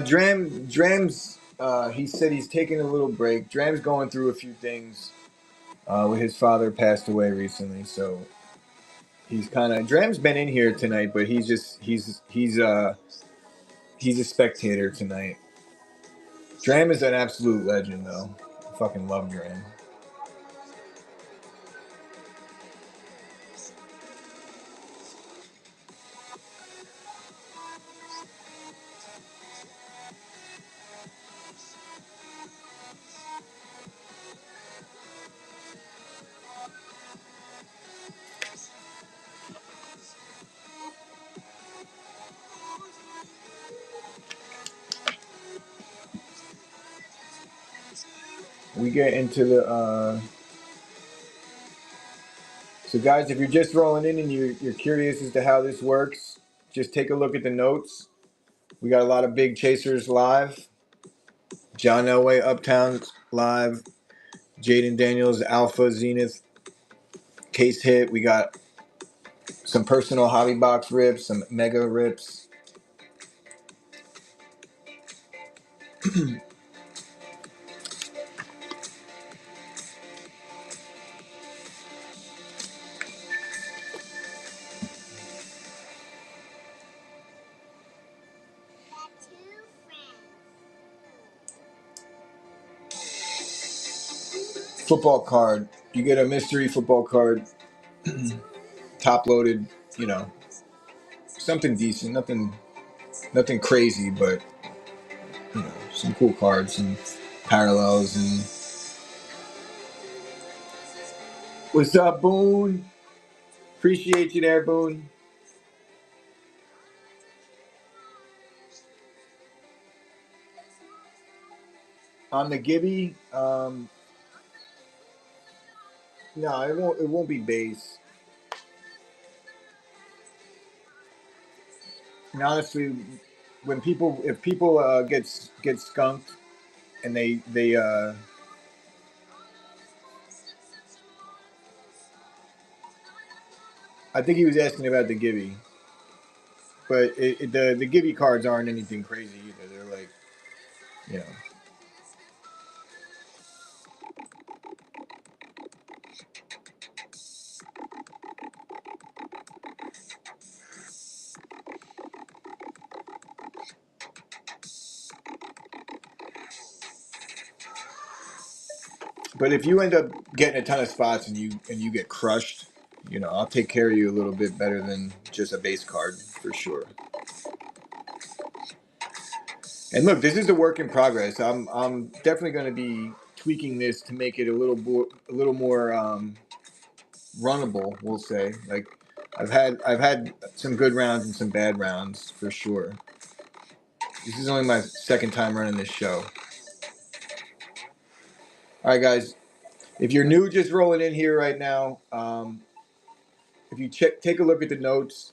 Dram's, he said he's taking a little break. Dram's going through a few things. With his father passed away recently, so he's kind of. Dram's been in here tonight, but he's a spectator tonight. Dram is an absolute legend, though. I fucking love Dram. we get into the so guys, if you're just rolling in and you're curious as to how this works, just take a look at the notes. We got a lot of big chasers live. John Elway, Uptown live. Jaden Daniels, Alpha, Zenith, Case Hit. We got some personal hobby box rips, some mega rips. Football card. You get a mystery football card, top loaded, you know, something decent, nothing crazy, but you know, some cool cards, some parallels and what's up, Boone? Appreciate you there, Boone. On the Gibby, no, it won't be base. And honestly, if people get skunked and they I think he was asking about the Gibby, but the Gibby cards aren't anything crazy either. They're like, you know. But if you end up getting a ton of spots and you get crushed, you know, I'll take care of you a little bit better than just a base card for sure. And look, this is a work in progress. I'm definitely going to be tweaking this to make it a little more runnable. We'll say like I've had some good rounds and some bad rounds for sure. This is only my second time running this show. All right, guys. If you're new, just rolling in here right now. If you take a look at the notes,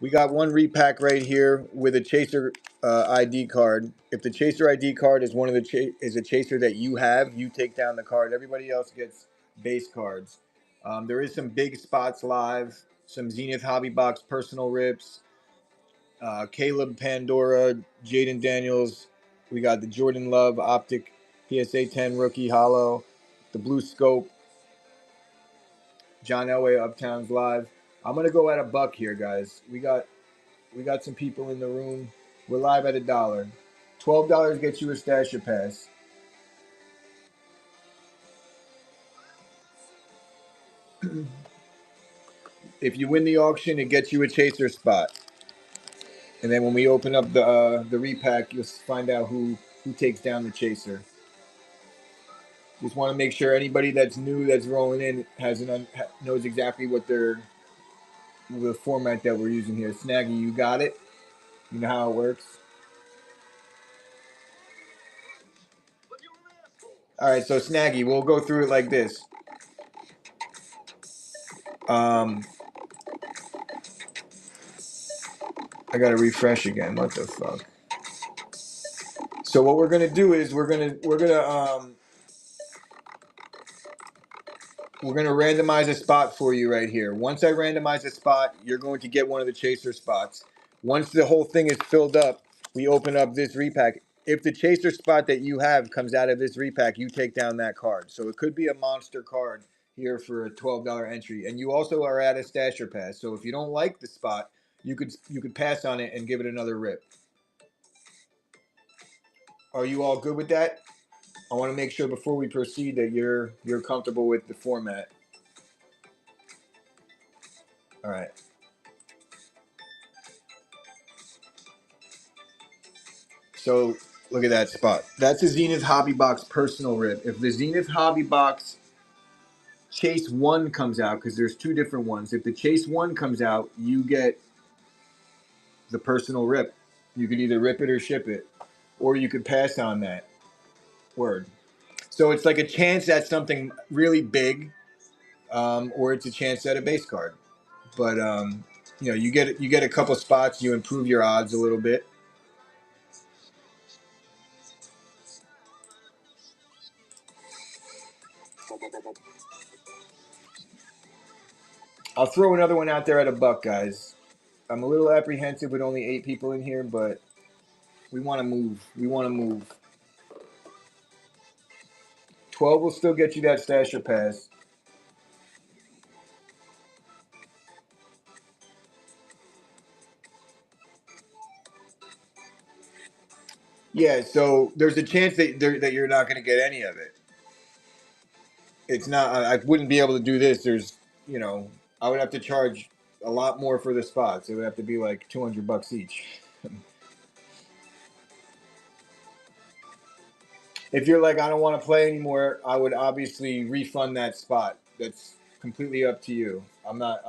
we got one repack right here with a chaser ID card. If the chaser ID card is one of is a chaser that you have, you take down the card. Everybody else gets base cards. There is some big spots live, some Zenith Hobby Box personal rips, Caleb Pandora, Jaden Daniels. We got the Jordan Love Optic PSA 10 rookie hollow, the Blue Scope, John Elway Uptown's live. I'm gonna go at a buck here, guys. We got some people in the room. We're live at $1. $12 gets you a stasher pass. If you win the auction, it gets you a chaser spot. And then when we open up the repack, you'll find out who takes down the chaser. Just want to make sure anybody that's new that's rolling in knows exactly what the format that we're using here. Snaggy, you got it. You know how it works. All right, so Snaggy, we'll go through it like this. Um, I gotta refresh again. What the fuck? So what we're gonna do is we're gonna randomize a spot for you right here. Once I randomize a spot, you're going to get one of the chaser spots. Once the whole thing is filled up, we open up this repack. If the chaser spot that you have comes out of this repack, you take down that card. So it could be a monster card here for a $12 entry. And you also are at a stasher pass. So if you don't like the spot, you could pass on it and give it another rip. Are you all good with that? I want to make sure before we proceed that you're comfortable with the format. All right. So look at that spot. That's a Zenith Hobby Box personal rip. If the Zenith Hobby Box Chase 1 comes out, because there's two different ones. If the Chase 1 comes out, you get the personal rip. You could either rip it or ship it, or you could pass on that word. So it's like a chance at something really big, or it's a chance at a base card. But you get a couple spots, you improve your odds a little bit. I'll throw another one out there at $1, guys. I'm a little apprehensive with only 8 people in here, but we want to move. We want to move. 12 will still get you that stasher pass. Yeah, so there's a chance that you're not going to get any of it. It's not. I wouldn't be able to do this. I would have to charge a lot more for the spots. It would have to be like $200 each. If you're like, I don't want to play anymore, I would obviously refund that spot. That's completely up to you. I'm not.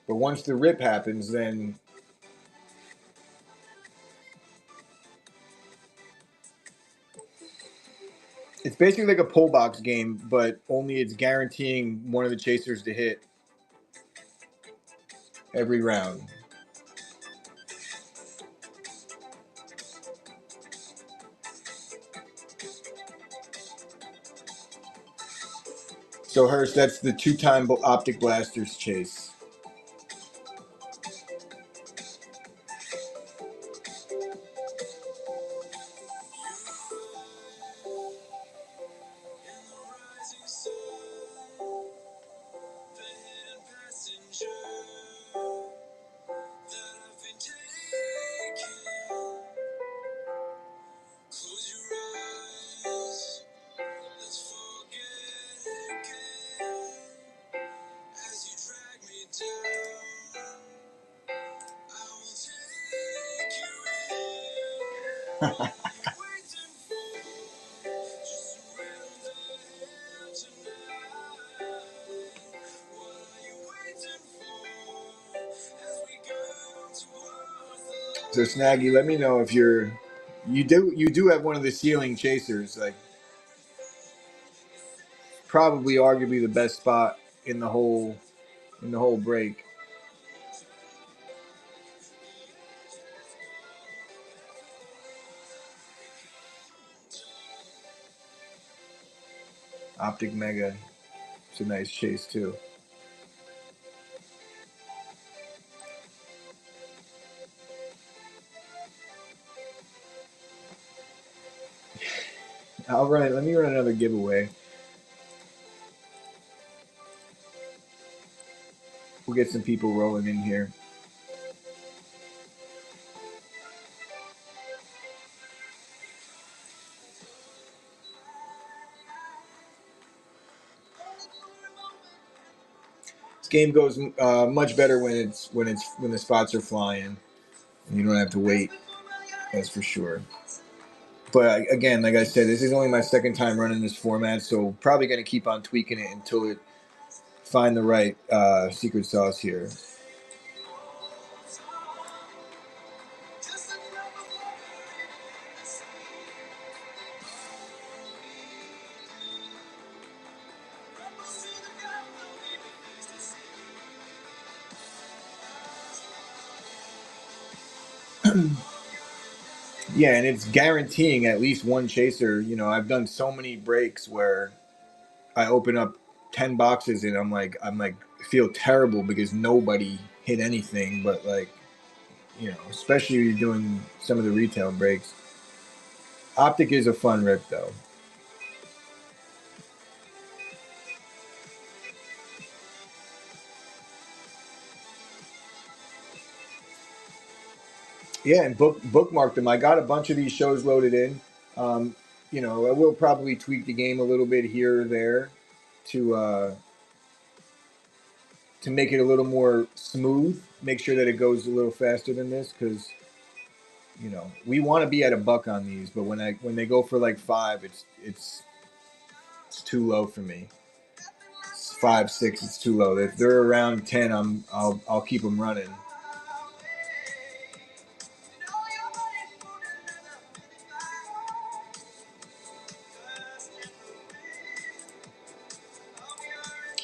But once the rip happens, then it's basically like a pull box game, but only it's guaranteeing one of the chasers to hit every round. So Hurst, that's the 2-time optic blasters chase. So Snaggy, let me know if you do have one of the ceiling chasers, like probably arguably the best spot in the whole break. Optic Mega, it's a nice chase too. Let me run another giveaway. We'll get some people rolling in here. This game goes much better when the spots are flying and you don't have to wait. That's for sure. But again, like I said, this is only my second time running this format, so probably going to keep on tweaking it until it find the right secret sauce here. Yeah, and it's guaranteeing at least one chaser. I've done so many breaks where I open up 10 boxes and I'm like feel terrible because nobody hit anything. But like, especially if you're doing some of the retail breaks. Optic is a fun rip though. Yeah, and bookmark them. I got a bunch of these shows loaded in. Um, I will probably tweak the game a little bit here or there to to make it a little more smooth. Make sure that it goes a little faster than this because we want to be at $1 on these, but when they go for like 5, it's too low for me. It's 5, 6, it's too low. If they're around 10, I'll keep them running.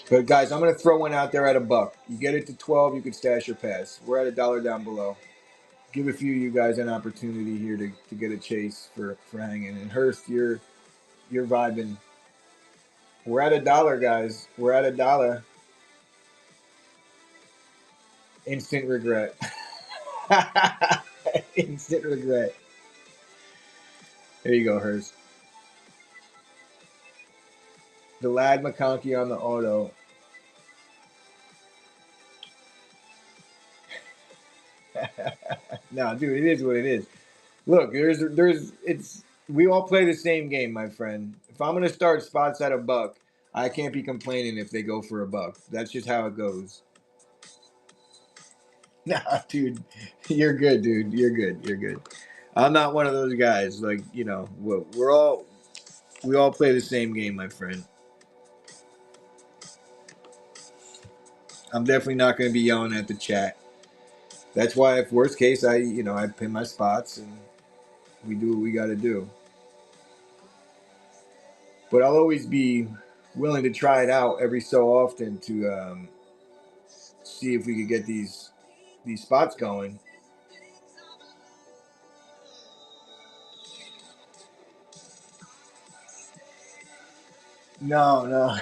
But guys, I'm gonna throw one out there at $1. You get it to 12, you can stash your pass. We're at $1 down below. Give a few of you guys an opportunity here to get a chase for hanging. And Hurst, you're vibing. We're at $1, guys. We're at $1. Instant regret. Instant regret. There you go, Hurst. The Lad McConkey on the auto. No, dude, it is what it is. Look, it's we all play the same game, my friend. If I'm gonna start spots at $1, I can't be complaining if they go for $1. That's just how it goes. Nah, dude, you're good, dude. You're good. You're good. I'm not one of those guys. Like we all play the same game, my friend. I'm definitely not gonna be yelling at the chat. That's why, if worst case, I pin my spots and we do what we got to do. But I'll always be willing to try it out every so often to see if we could get these spots going. No, no.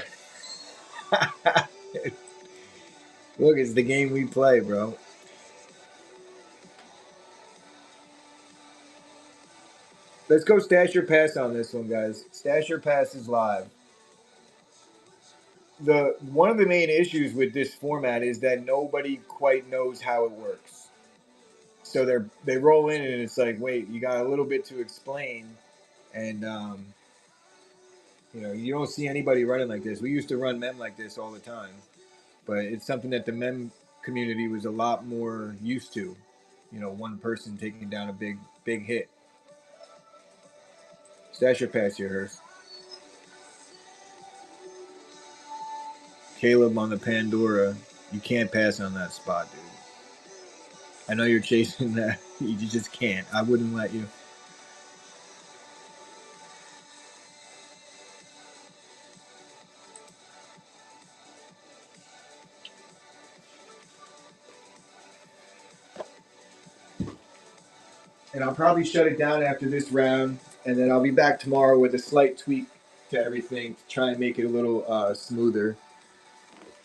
Look, it's the game we play, bro. Let's go stash your pass on this one, guys. Stash your pass is live. The one of the main issues with this format is that nobody quite knows how it works. So they roll in and it's like, wait, you got a little bit to explain, and you don't see anybody running like this. We used to run mem like this all the time, but it's something that the mem community was a lot more used to. One person taking down a big hit. Stash your pass here, Hurst. Caleb on the Pandora. You can't pass on that spot, dude. I know you're chasing that. You just can't. I wouldn't let you. And I'll probably shut it down after this round, and then I'll be back tomorrow with a slight tweak to everything to try and make it a little smoother.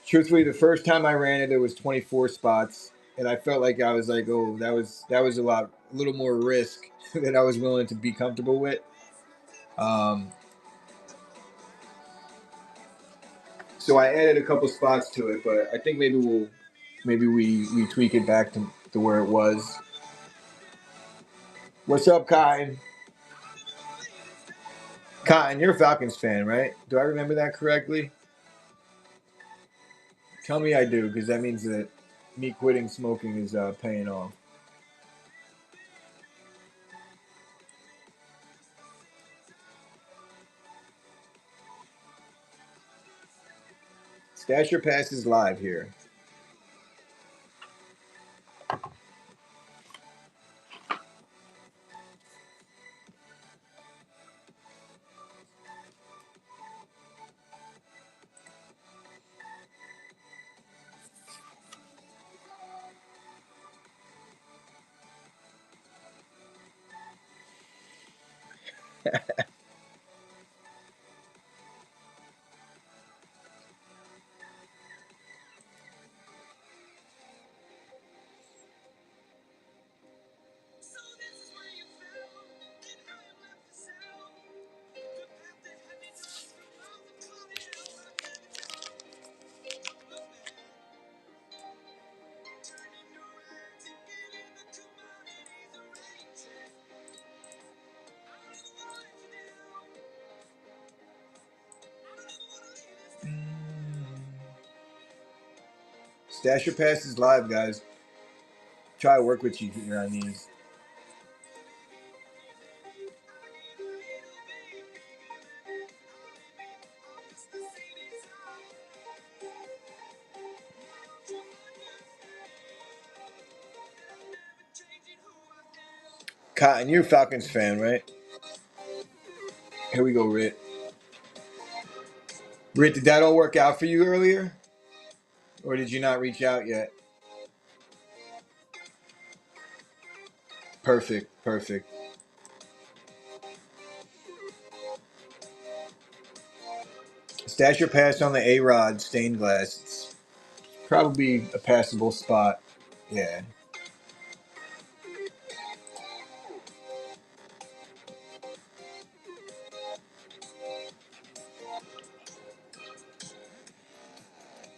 Truthfully, the first time I ran it, there was 24 spots, and I felt like I was like, oh, that was a little more risk than I was willing to be comfortable with. Um, so I added a couple spots to it, but I think maybe we tweak it back to where it was. What's up, Cotton? Cotton, you're a Falcons fan, right? Do I remember that correctly? Tell me I do, because that means that me quitting smoking is paying off. Stash your passes live here. Stash your passes live, guys. Try to work with you here on these. Cotton, you're a Falcons fan, right? Here we go, Rit. Britt, did that all work out for you earlier? Or did you not reach out yet? Perfect, perfect. Stash your pass on the A-Rod stained glass. It's probably a passable spot. Yeah.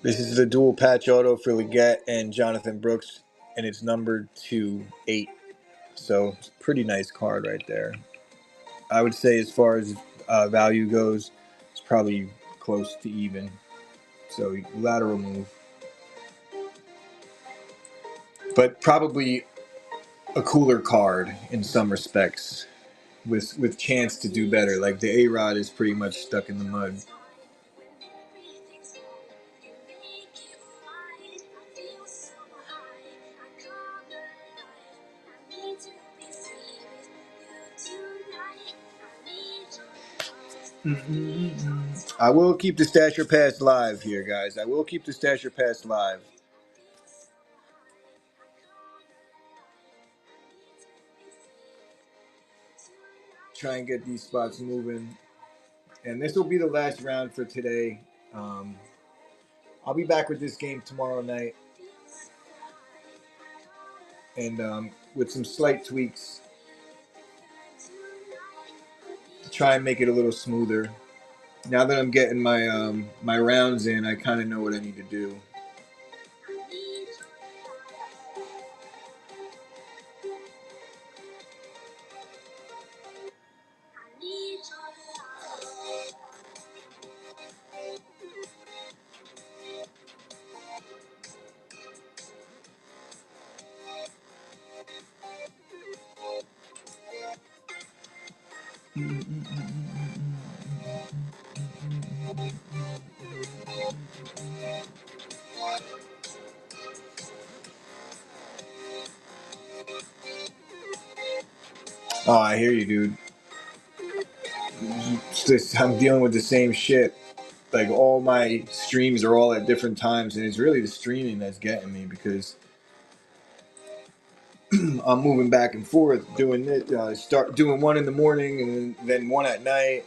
This is the dual patch auto for Leggett and Jonathan Brooks, and it's numbered to 8. So it's a pretty nice card right there. I would say as far as value goes, it's probably close to even. So lateral move. But probably a cooler card in some respects, with chance to do better. Like the A Rod is pretty much stuck in the mud. I will keep the Stasher Pass live here, guys. I will keep the Stasher Pass live. Try and get these spots moving. And this will be the last round for today. I'll be back with this game tomorrow night. And with some slight tweaks to try and make it a little smoother. Now that I'm getting my rounds in, I kind of know what I need to do. Oh, I hear you, dude. I'm dealing with the same shit. Like all my streams are all at different times, and it's really the streaming that's getting me because I'm moving back and forth, doing it. Start doing one in the morning and then one at night.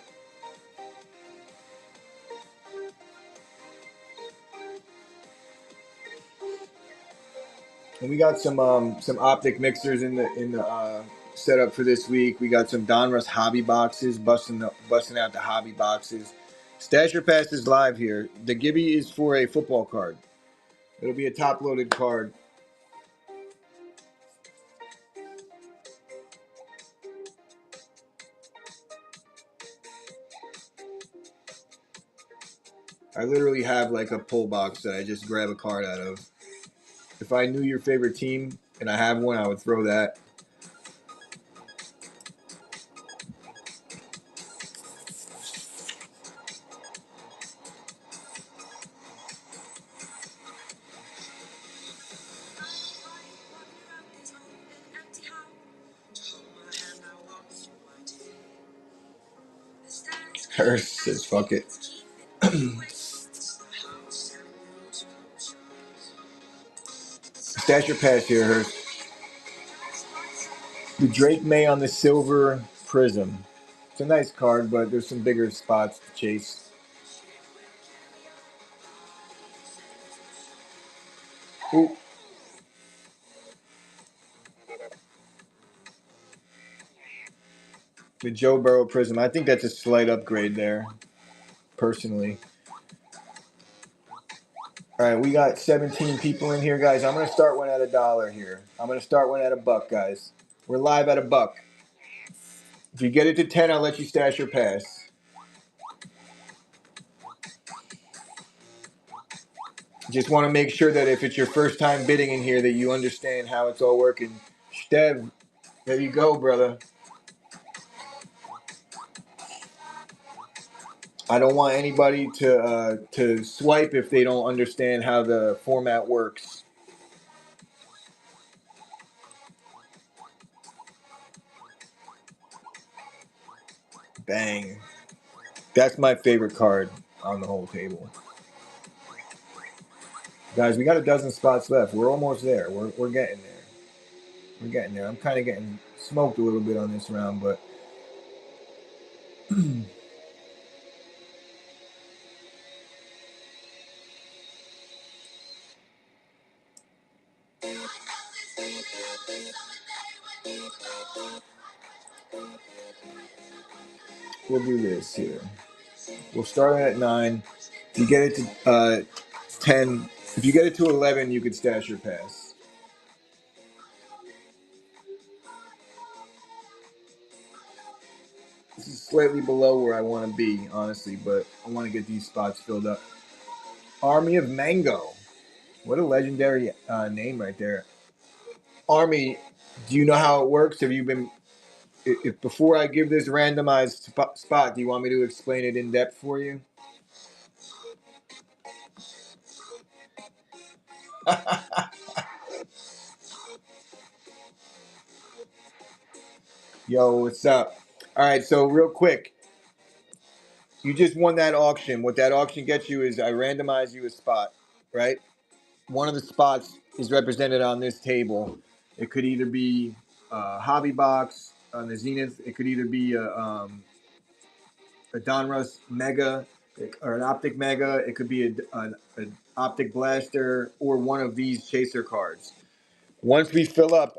And we got some optic mixers in the setup for this week. We got some Donruss hobby boxes, busting out the hobby boxes. Stasher Pass is live here. The Gibby is for a football card. It'll be a top loaded card. I literally have like a pull box that I just grab a card out of. If I knew your favorite team and I have one, I would throw that. Harris says, fuck it. Stash your pass here, Hurst. The Drake May on the silver prism. It's a nice card, but there's some bigger spots to chase. Ooh. The Joe Burrow prism. I think that's a slight upgrade there, personally. All right, we got 17 people in here, guys. I'm going to start one at $1 here. I'm going to start one at $1, guys. We're live at $1. If you get it to 10, I'll let you stash your pass. Just want to make sure that if it's your first time bidding in here, that you understand how it's all working. Stev, there you go, brother. I don't want anybody to swipe if they don't understand how the format works. Bang. That's my favorite card. on the whole table. Guys, we got a dozen spots left. We're almost there. We're getting there. We're getting there. I'm kind of getting smoked a little bit on this round, but we'll do this here. We'll start at 9. If you get it to 10, if you get it to 11, you could stash your pass. This is slightly below where I want to be, honestly, but I want to get these spots filled up. Army of Mango. What a legendary name right there. Army, do you know how it works? Have you been, if before I give this randomized spot, do you want me to explain it in depth for you? Yo, what's up? All right, so real quick, you just won that auction. What that auction gets you is I randomize you a spot, right? One of the spots is represented on this table. It could either be a hobby box on the Zenith. It could either be a Donruss Mega or an Optic Mega. It could be an Optic Blaster or one of these chaser cards. Once we fill up,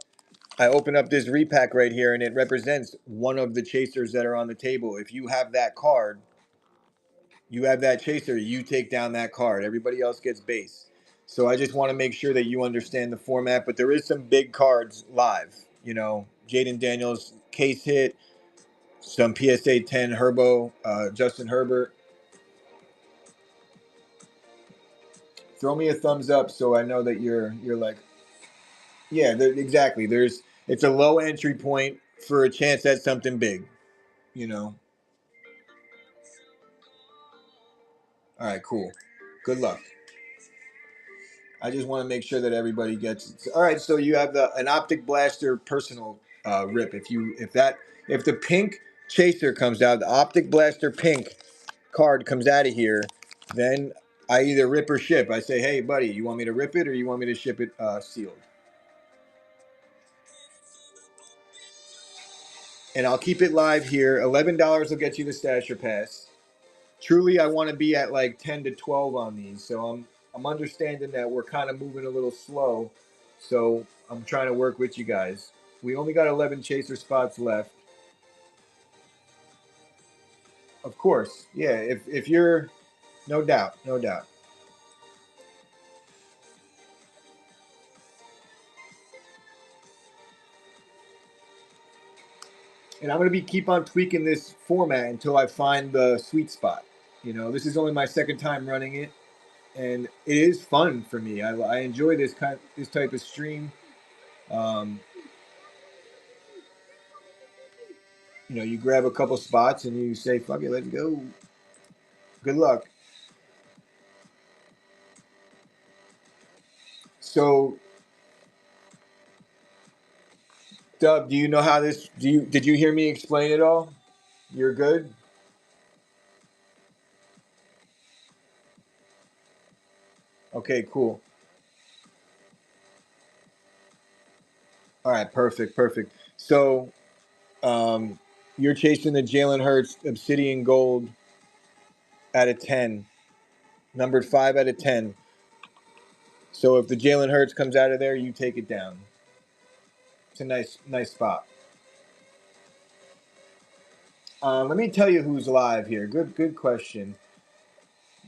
I open up this repack right here, and it represents one of the chasers that are on the table. If you have that card, you have that chaser, you take down that card. Everybody else gets base. So I just want to make sure that you understand the format, but there is some big cards live. You know, Jaden Daniels case hit, some PSA 10 Herbo, Justin Herbert. Throw me a thumbs up so I know that you're like, yeah, exactly. It's a low entry point for a chance at something big. You know. All right, cool. Good luck. I just want to make sure that everybody gets it. All right, so you have an Optic Blaster personal rip. If the pink chaser comes out, the Optic Blaster pink card comes out of here, then I either rip or ship. I say, hey, buddy, you want me to rip it or you want me to ship it sealed? And I'll keep it live here. $11 will get you the stasher pass. Truly, I want to be at like 10 to 12 on these, so I'm understanding that we're kind of moving a little slow. So I'm trying to work with you guys. We only got 11 chaser spots left. Of course, yeah. If you're, no doubt, no doubt. And I'm gonna be keep on tweaking this format until I find the sweet spot. You know, this is only my second time running it, and it is fun for me. I enjoy this type of stream. Um, you know, you grab a couple spots and you say, "Fuck it, let's go." Good luck. So, Dub, do you know how this? Did you hear me explain it all? You're good. Okay, cool. All right, perfect, perfect. So, um, you're chasing the Jalen Hurts Obsidian Gold out of 10, numbered 5 out of 10. So if the Jalen Hurts comes out of there, you take it down. It's a nice spot. Let me tell you who's live here. Good question.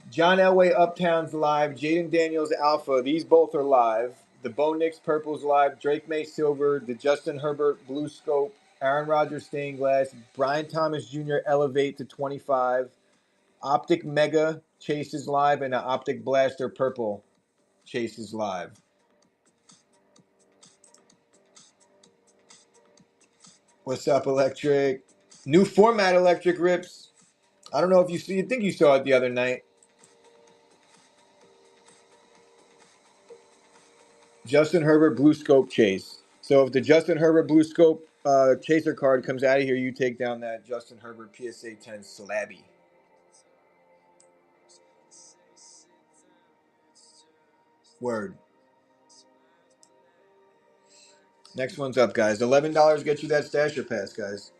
John Elway Uptown's live. Jaden Daniels Alpha. These both are live. The Bo Nix Purple's live. Drake May Silver. The Justin Herbert Blue Scope. Aaron Rodgers Stained Glass. Brian Thomas Jr. Elevate to 25. Optic Mega Chase is live. And an Optic Blaster Purple Chase is live. What's up, Electric? New format, Electric Rips. I don't know if you see. I think you saw it the other night. Justin Herbert Blue Scope Chase. So if the Justin Herbert Blue Scope chaser card comes out of here, you take down that Justin Herbert PSA 10 Slabby. Word. Next one's up, guys. $11 gets you that stasher pass, guys.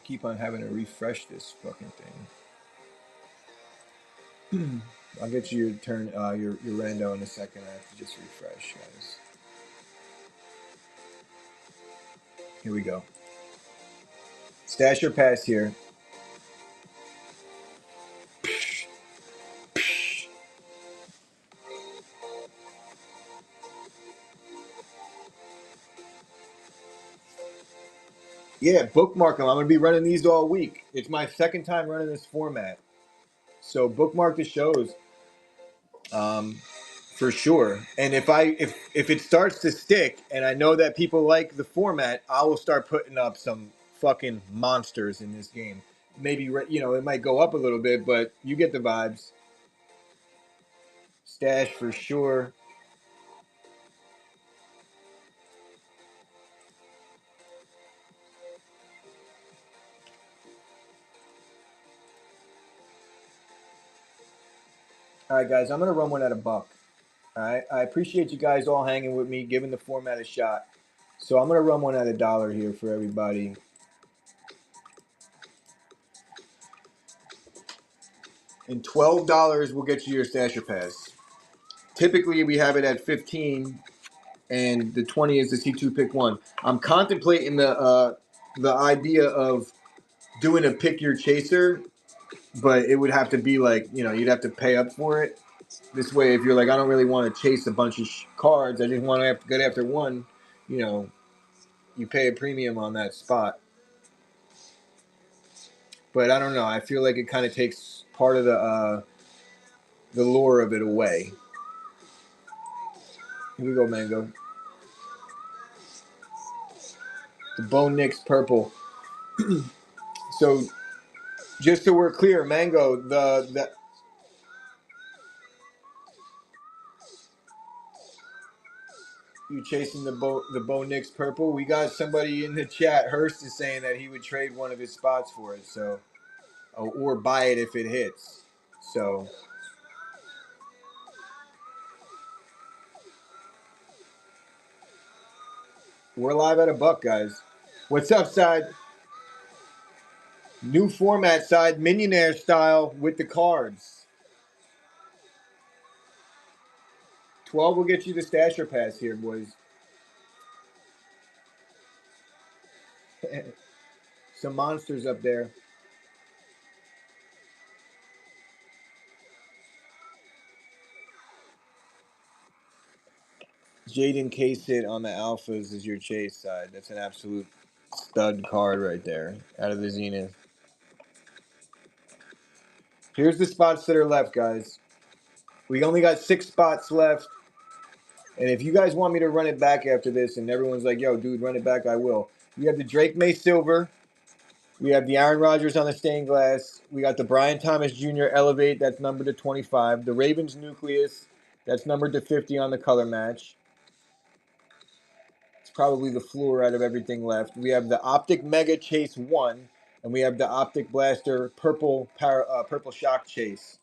Keep on having to refresh this fucking thing. I'll get you your turn, your rando in a second. I have to just refresh, guys. Here we go. Stasher pass here. Yeah, bookmark them. I'm gonna be running these all week. It's my second time running this format, so bookmark the shows, um, for sure. And if it starts to stick, and I know that people like the format, I will start putting up some fucking monsters in this game. Maybe it might go up a little bit, but you get the vibes. Stash for sure. All right, guys, I'm gonna run one at a buck. All right, I appreciate you guys all hanging with me, giving the format a shot. So I'm gonna run one at $1 here for everybody. And $12 will get you your stasher pass. Typically, we have it at 15, and the 20 is the C2 pick one. I'm contemplating the idea of doing a pick your chaser, but it would have to be like you'd have to pay up for it. This way, if you're like, I don't really want to chase a bunch of cards, I just want to get after one, you pay a premium on that spot. But I don't know. I feel like it kind of takes part of the lure of it away. Here we go, Mango. The Bo Nix purple. So just so we're clear, Mango, the you chasing the Bo Nix purple. We got somebody in the chat. Hurst is saying that he would trade one of his spots for it, so or buy it if it hits. So we're live at a buck, guys. What's up, side? New format, side, Millionaire style with the cards. 12 will get you the stasher pass here, boys. Some monsters up there. Jaden K-Sit on the alphas is your chase side. That's an absolute stud card right there out of the Zenith. Here's the spots that are left, guys. We only got 6 spots left. And if you guys want me to run it back after this and everyone's like, yo, dude, run it back, I will. We have the Drake May Silver. We have the Aaron Rodgers on the stained glass. We got the Brian Thomas Jr. Elevate. That's numbered to 25. The Ravens Nucleus. That's numbered to 50 on the color match. It's probably the floor out of everything left. We have the Optic Mega Chase 1. And we have the Optic Blaster Purple Shock Chase.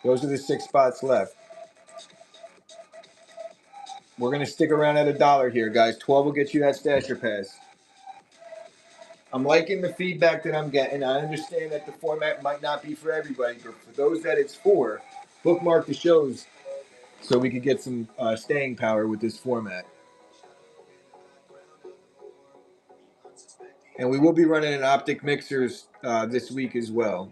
Those are the 6 spots left. We're going to stick around at $1 here, guys. 12 will get you that stasher pass. I'm liking the feedback that I'm getting. I understand that the format might not be for everybody, but for those that it's for, bookmark the shows so we could get some staying power with this format. And we will be running an Optic Mixers this week as well.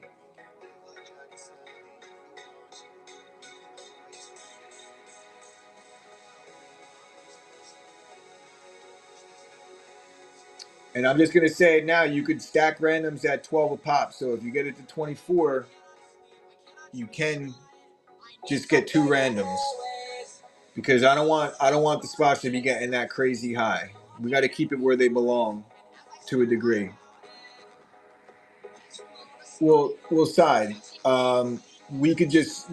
And I'm just going to say it now, you could stack randoms at 12 a pop. So if you get it to 24, you can just get 2 randoms. Because I don't want the spots to be getting that crazy high. We got to keep it where they belong. to a degree. We'll side. We could just,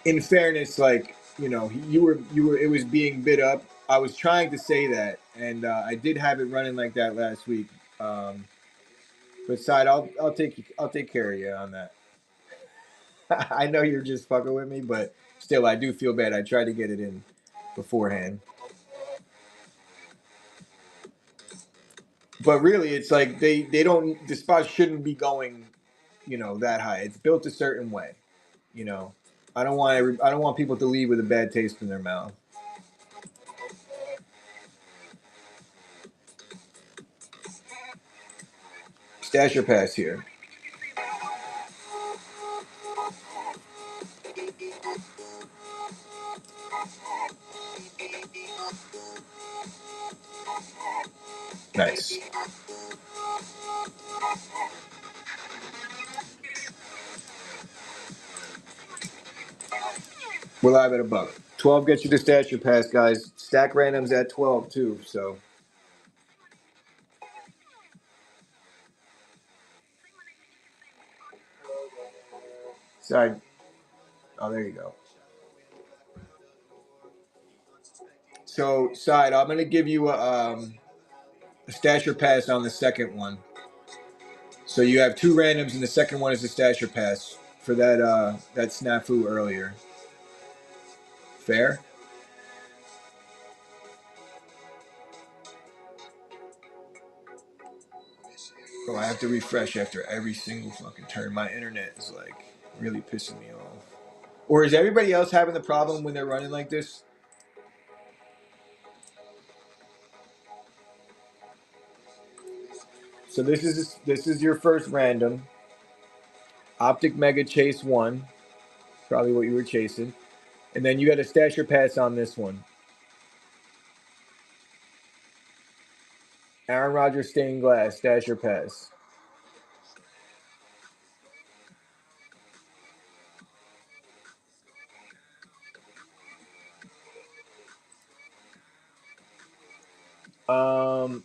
in fairness, like you were it was being bid up. I was trying to say that, and I did have it running like that last week. Um, but side, I'll take care of you on that. I know you're just fucking with me, but still, I do feel bad. I tried to get it in beforehand, but really, it's like they don't the spot shouldn't be going, that high. It's built a certain way, you know. I don't want people to leave with a bad taste in their mouth. Stash your pass here. Nice. We're live at a buck. 12 gets you to stash your pass, guys. Stack randoms at 12 too. So sorry. Oh, there you go. So side, I'm gonna give you a stash your pass on the second one. So you have two randoms, and the second one is a stash your pass for that snafu earlier. Fair? Oh, I have to refresh after every single fucking turn. My internet is like really pissing me off. Or is everybody else having the problem when they're running like this? So this is your first random. Optic Mega Chase 1. Probably what you were chasing. And then you got to stash your pass on this one. Aaron Rodgers stained glass, stash your pass. Um,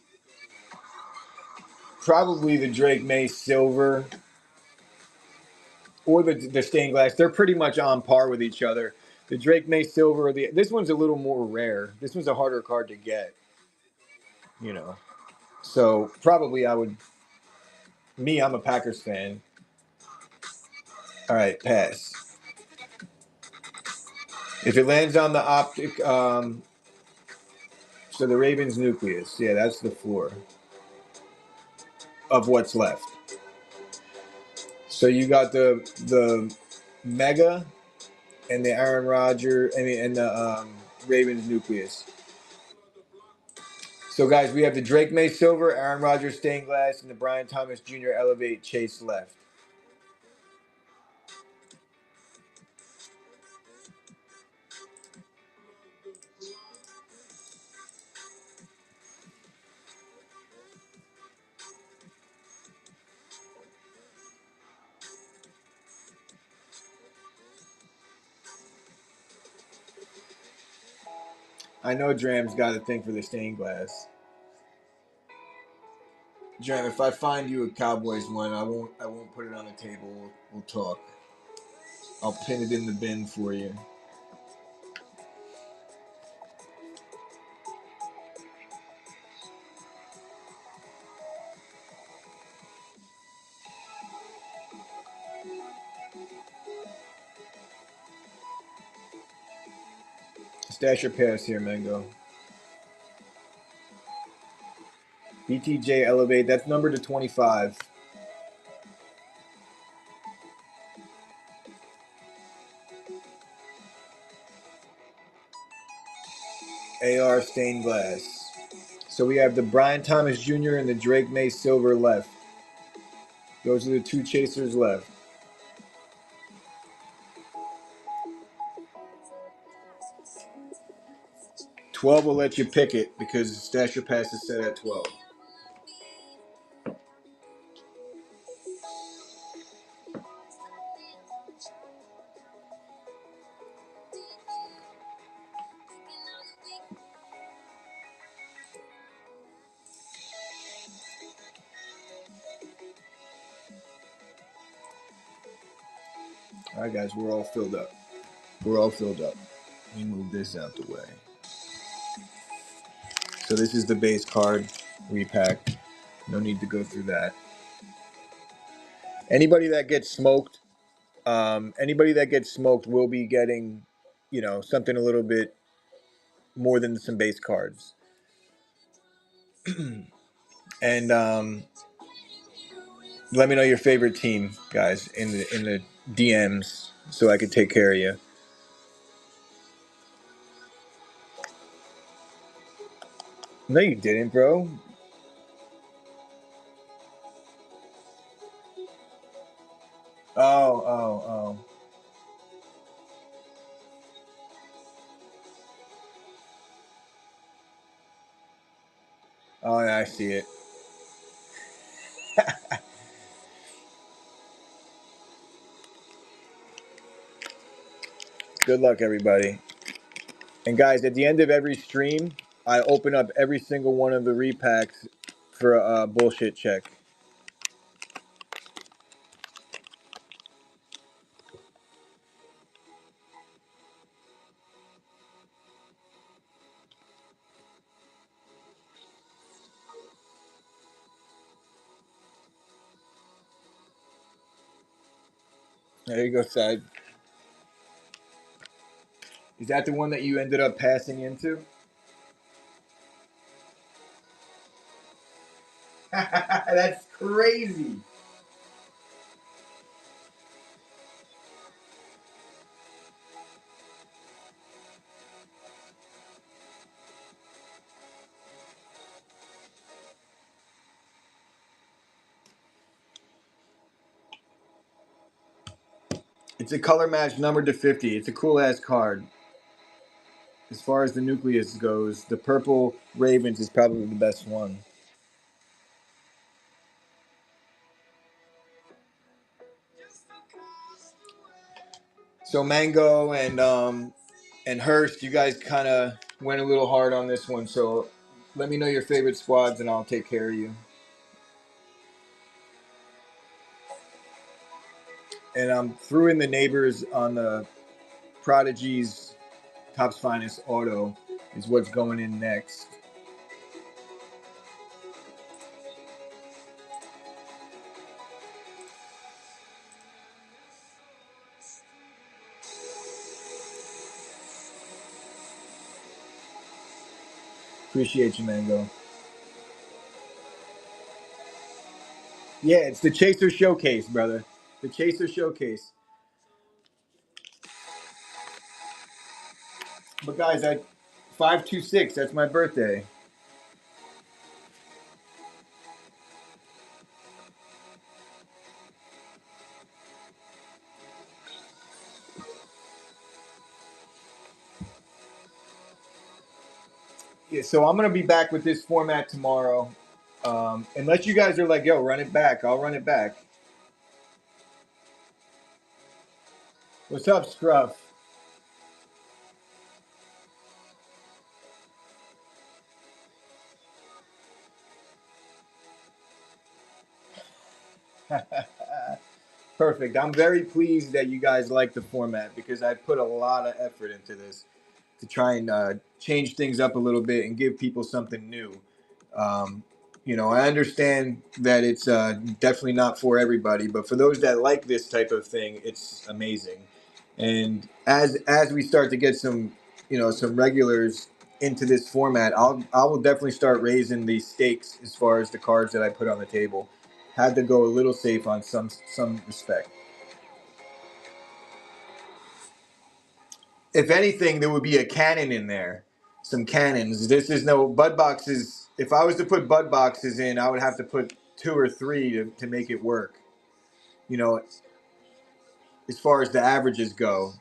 Probably the Drake May silver or the stained glass. They're pretty much on par with each other. The Drake May silver, this one's a little more rare. This one's a harder card to get, you know. So probably I'm a Packers fan. All right, pass. If it lands on the optic, so the Ravens nucleus, yeah, that's the floor of what's left. So you got the Mega and the Aaron Rodgers, and the Ravens nucleus. So guys, we have the Drake May silver, Aaron Rodgers stained glass, and the Brian Thomas Jr. elevate chase left. I know Dram's got a thing for the stained glass. Dram, if I find you a Cowboys one, I won't put it on the table. We'll talk. I'll pin it in the bin for you. Stash your pass here, Mango. BTJ elevate. That's number to 25. AR stained glass. So we have the Brian Thomas Jr. and the Drake May silver left. Those are the two chasers left. 12 will let you pick it because stash your pass is set at 12. All right, guys, we're all filled up. We're all filled up. Let me move this out the way. So this is the base card repack. No need to go through that. Anybody that gets smoked, will be getting, something a little bit more than some base cards. And let me know your favorite team, guys, in the DMs, so I could take care of you. No, you didn't, bro. Oh, oh, oh. Oh, yeah, I see it. Good luck, everybody. And guys, at the end of every stream, I open up every single one of the repacks for a bullshit check. There you go, side. Is that the one that you ended up passing into? That's crazy. It's a color match numbered to 50. It's a cool ass card. As far as the nucleus goes, the purple Ravens is probably the best one. So Mango and Hurst, you guys kind of went a little hard on this one. So let me know your favorite squads, and I'll take care of you. And I'm threw in the neighbors on the Prodigy's Topps Finest Auto is what's going in next. Appreciate you, Mango. Yeah, it's the Chaser Showcase, brother. The Chaser Showcase. But guys, 526. That's my birthday. Yeah, so I'm gonna be back with this format tomorrow. Unless you guys are like, yo, run it back, I'll run it back. What's up, Scruff? Perfect. I'm very pleased that you guys like the format because I put a lot of effort into this to try and change things up a little bit and give people something new. Um, I understand that it's definitely not for everybody, but for those that like this type of thing, it's amazing. And as we start to get some regulars into this format, I will definitely start raising the stakes as far as the cards that I put on the table. Had to go a little safe on some respect. If anything, there would be a cannon in there, some cannons. This is no bud boxes. If I was to put bud boxes in, I would have to put two or three to make it work. You know, as far as the averages go,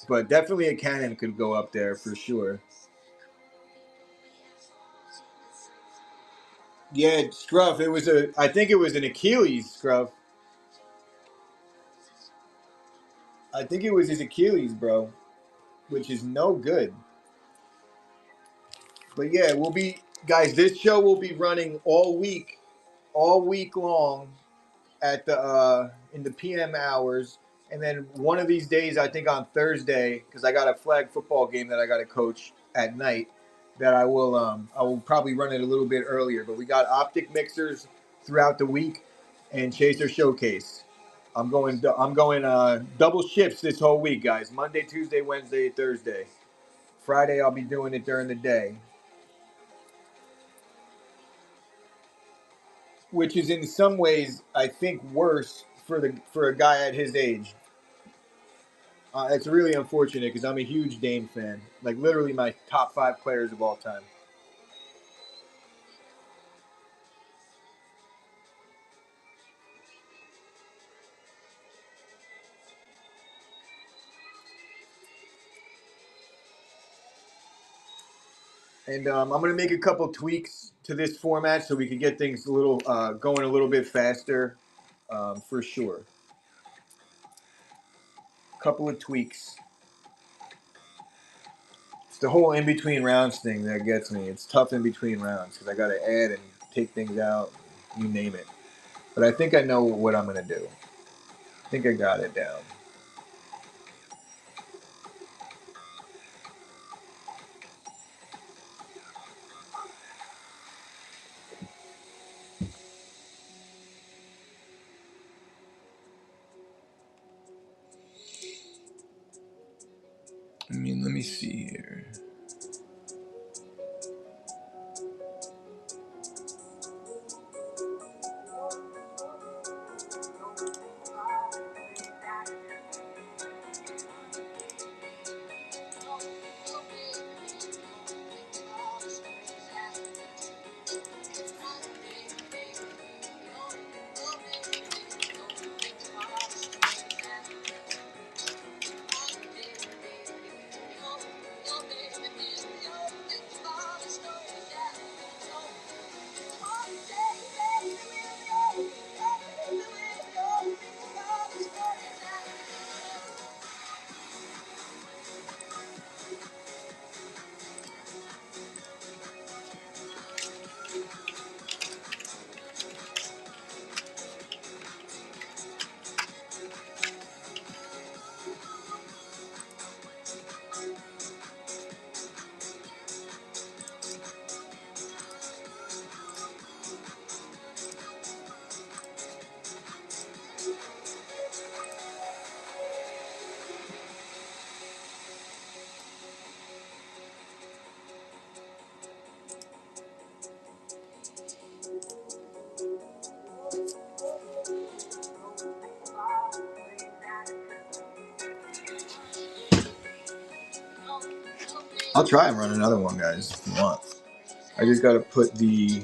but definitely a cannon could go up there for sure. Yeah, Scruff. It was a. I think it was an Achilles, Scruff. I think it was his Achilles, bro, which is no good. But yeah, we'll be guys. This show will be running all week long at the in the PM hours. And then one of these days, I think on Thursday, because I got a flag football game that I got to coach at night, that I will probably run it a little bit earlier. But we got optic mixers throughout the week and Chaser Showcase. I'm going double shifts this whole week, guys. Monday, Tuesday, Wednesday, Thursday. Friday, I'll be doing it during the day, which is in some ways, I think, worse for a guy at his age. It's really unfortunate because I'm a huge Dame fan, like literally my top 5 players of all time. And I'm going to make a couple tweaks to this format so we can get things a little going a little bit faster, for sure. Couple of tweaks. It's the whole in between rounds thing that gets me. It's tough in between rounds because I got to add and take things out, you name it. But I think I know what I'm going to do. I think I got it down. Let me see here. I'll try and run another one, guys, if you want. I just got to put the.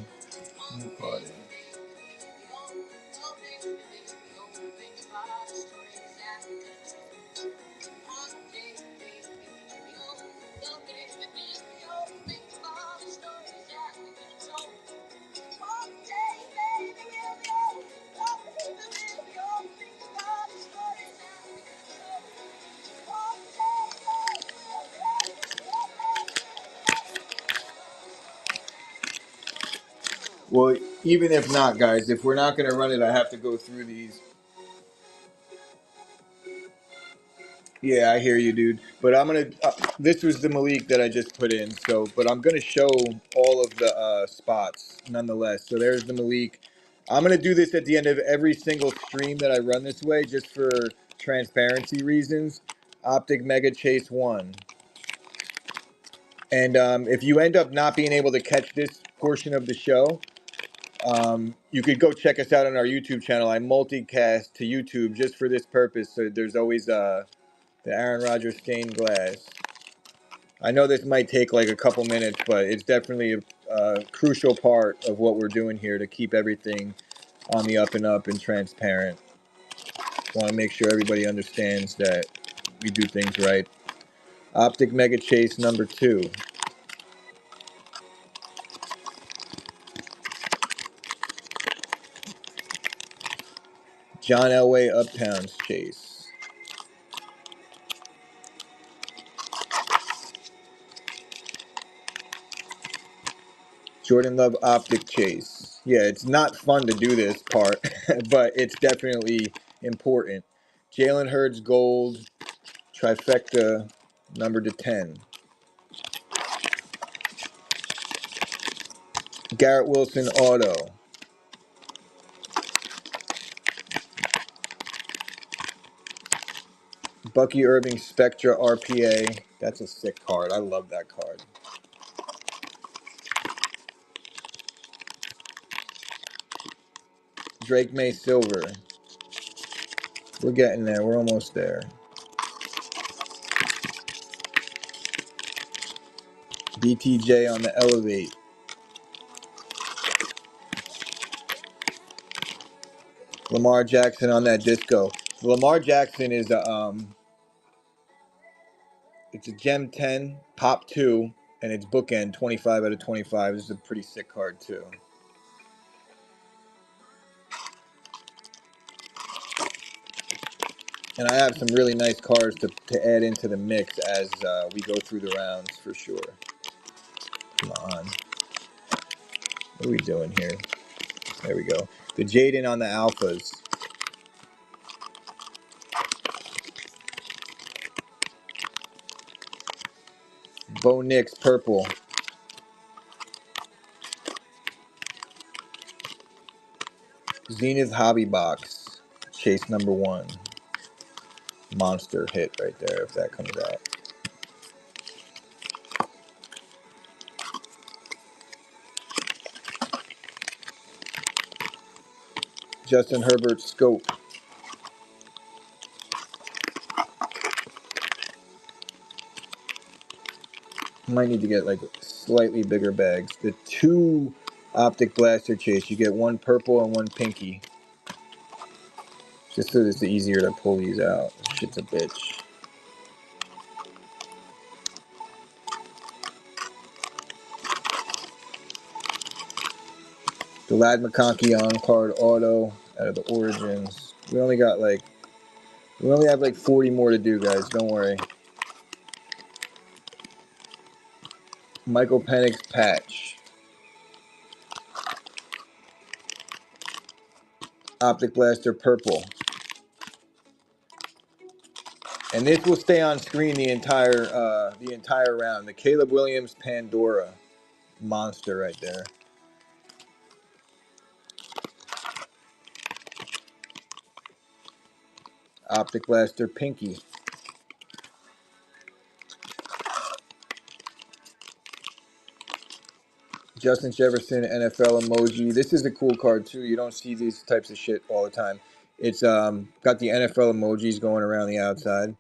Well, even if not, guys, if we're not going to run it, I have to go through these. Yeah, I hear you, dude. But I'm gonna. This was the Malik that I just put in. So, but I'm gonna show all of the spots nonetheless. So there's the Malik. I'm gonna do this at the end of every single stream that I run this way, just for transparency reasons. Optic Mega Chase 1. And if you end up not being able to catch this portion of the show, you could go check us out on our YouTube channel. I multicast to YouTube just for this purpose. So there's always the Aaron Rodgers stained glass. I know this might take like a couple minutes, but it's definitely a crucial part of what we're doing here to keep everything on the up and up and transparent. Want to make sure everybody understands that we do things right. Optic Mega Chase number 2. John Elway Uptown's Chase. Jordan Love Optic Chase. Yeah, it's not fun to do this part, but it's definitely important. Jalen Hurts gold trifecta numbered to 10. Garrett Wilson auto. Bucky Irving Spectra RPA. That's a sick card. I love that card. Drake May Silver. We're getting there. We're almost there. BTJ on the Elevate. Lamar Jackson on that disco. Lamar Jackson is it's a Gem 10, Pop 2, and it's bookend 25 out of 25. This is a pretty sick card too. And I have some really nice cards to add into the mix as we go through the rounds for sure. Come on. What are we doing here? There we go. The Jaden on the Alphas. Bo Nix purple. Zenith Hobby Box. Chase number 1. Monster hit right there if that comes out. Justin Herbert scope. Might need to get like slightly bigger bags. The 2 Optic Blaster Chase. You get 1 purple and 1 pinky. Just so it's easier to pull these out. This shit's a bitch. The Lad McConkey on card auto out of the Origins. We only have like 40 more to do, guys. Don't worry. Michael Penix patch. Optic Blaster purple. And this will stay on screen the entire round. The Caleb Williams Pandora monster right there. Optic Blaster pinky. Justin Jefferson NFL emoji. This is a cool card too. You don't see these types of shit all the time. It's got the NFL emojis going around the outside.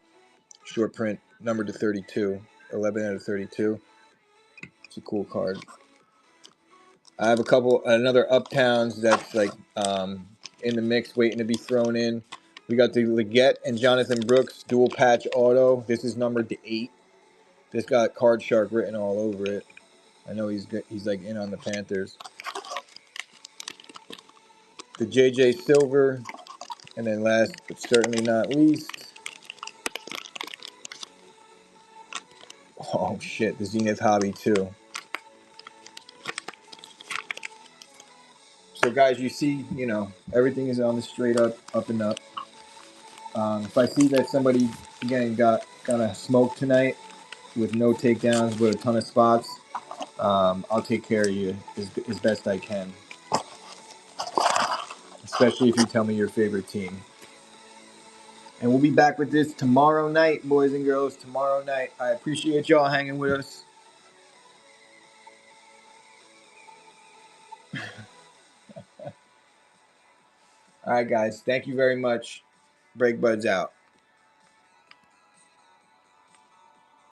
Short print, numbered to 32. 11 out of 32. It's a cool card. I have another Uptowns that's like in the mix waiting to be thrown in. We got the Leggett and Jonathan Brooks dual patch auto. This is numbered to 8. This got Card Shark written all over it. I know he's good. He's like in on the Panthers. The JJ Silver, and then last but certainly not least, oh shit, the Zenith Hobby too. So guys, you see, everything is on the straight up and up. If I see that somebody again got a smoke tonight with no takedowns but a ton of spots, I'll take care of you as best I can. Especially if you tell me your favorite team. And we'll be back with this tomorrow night, boys and girls. Tomorrow night. I appreciate y'all hanging with us. All right, guys. Thank you very much. Break Buds out.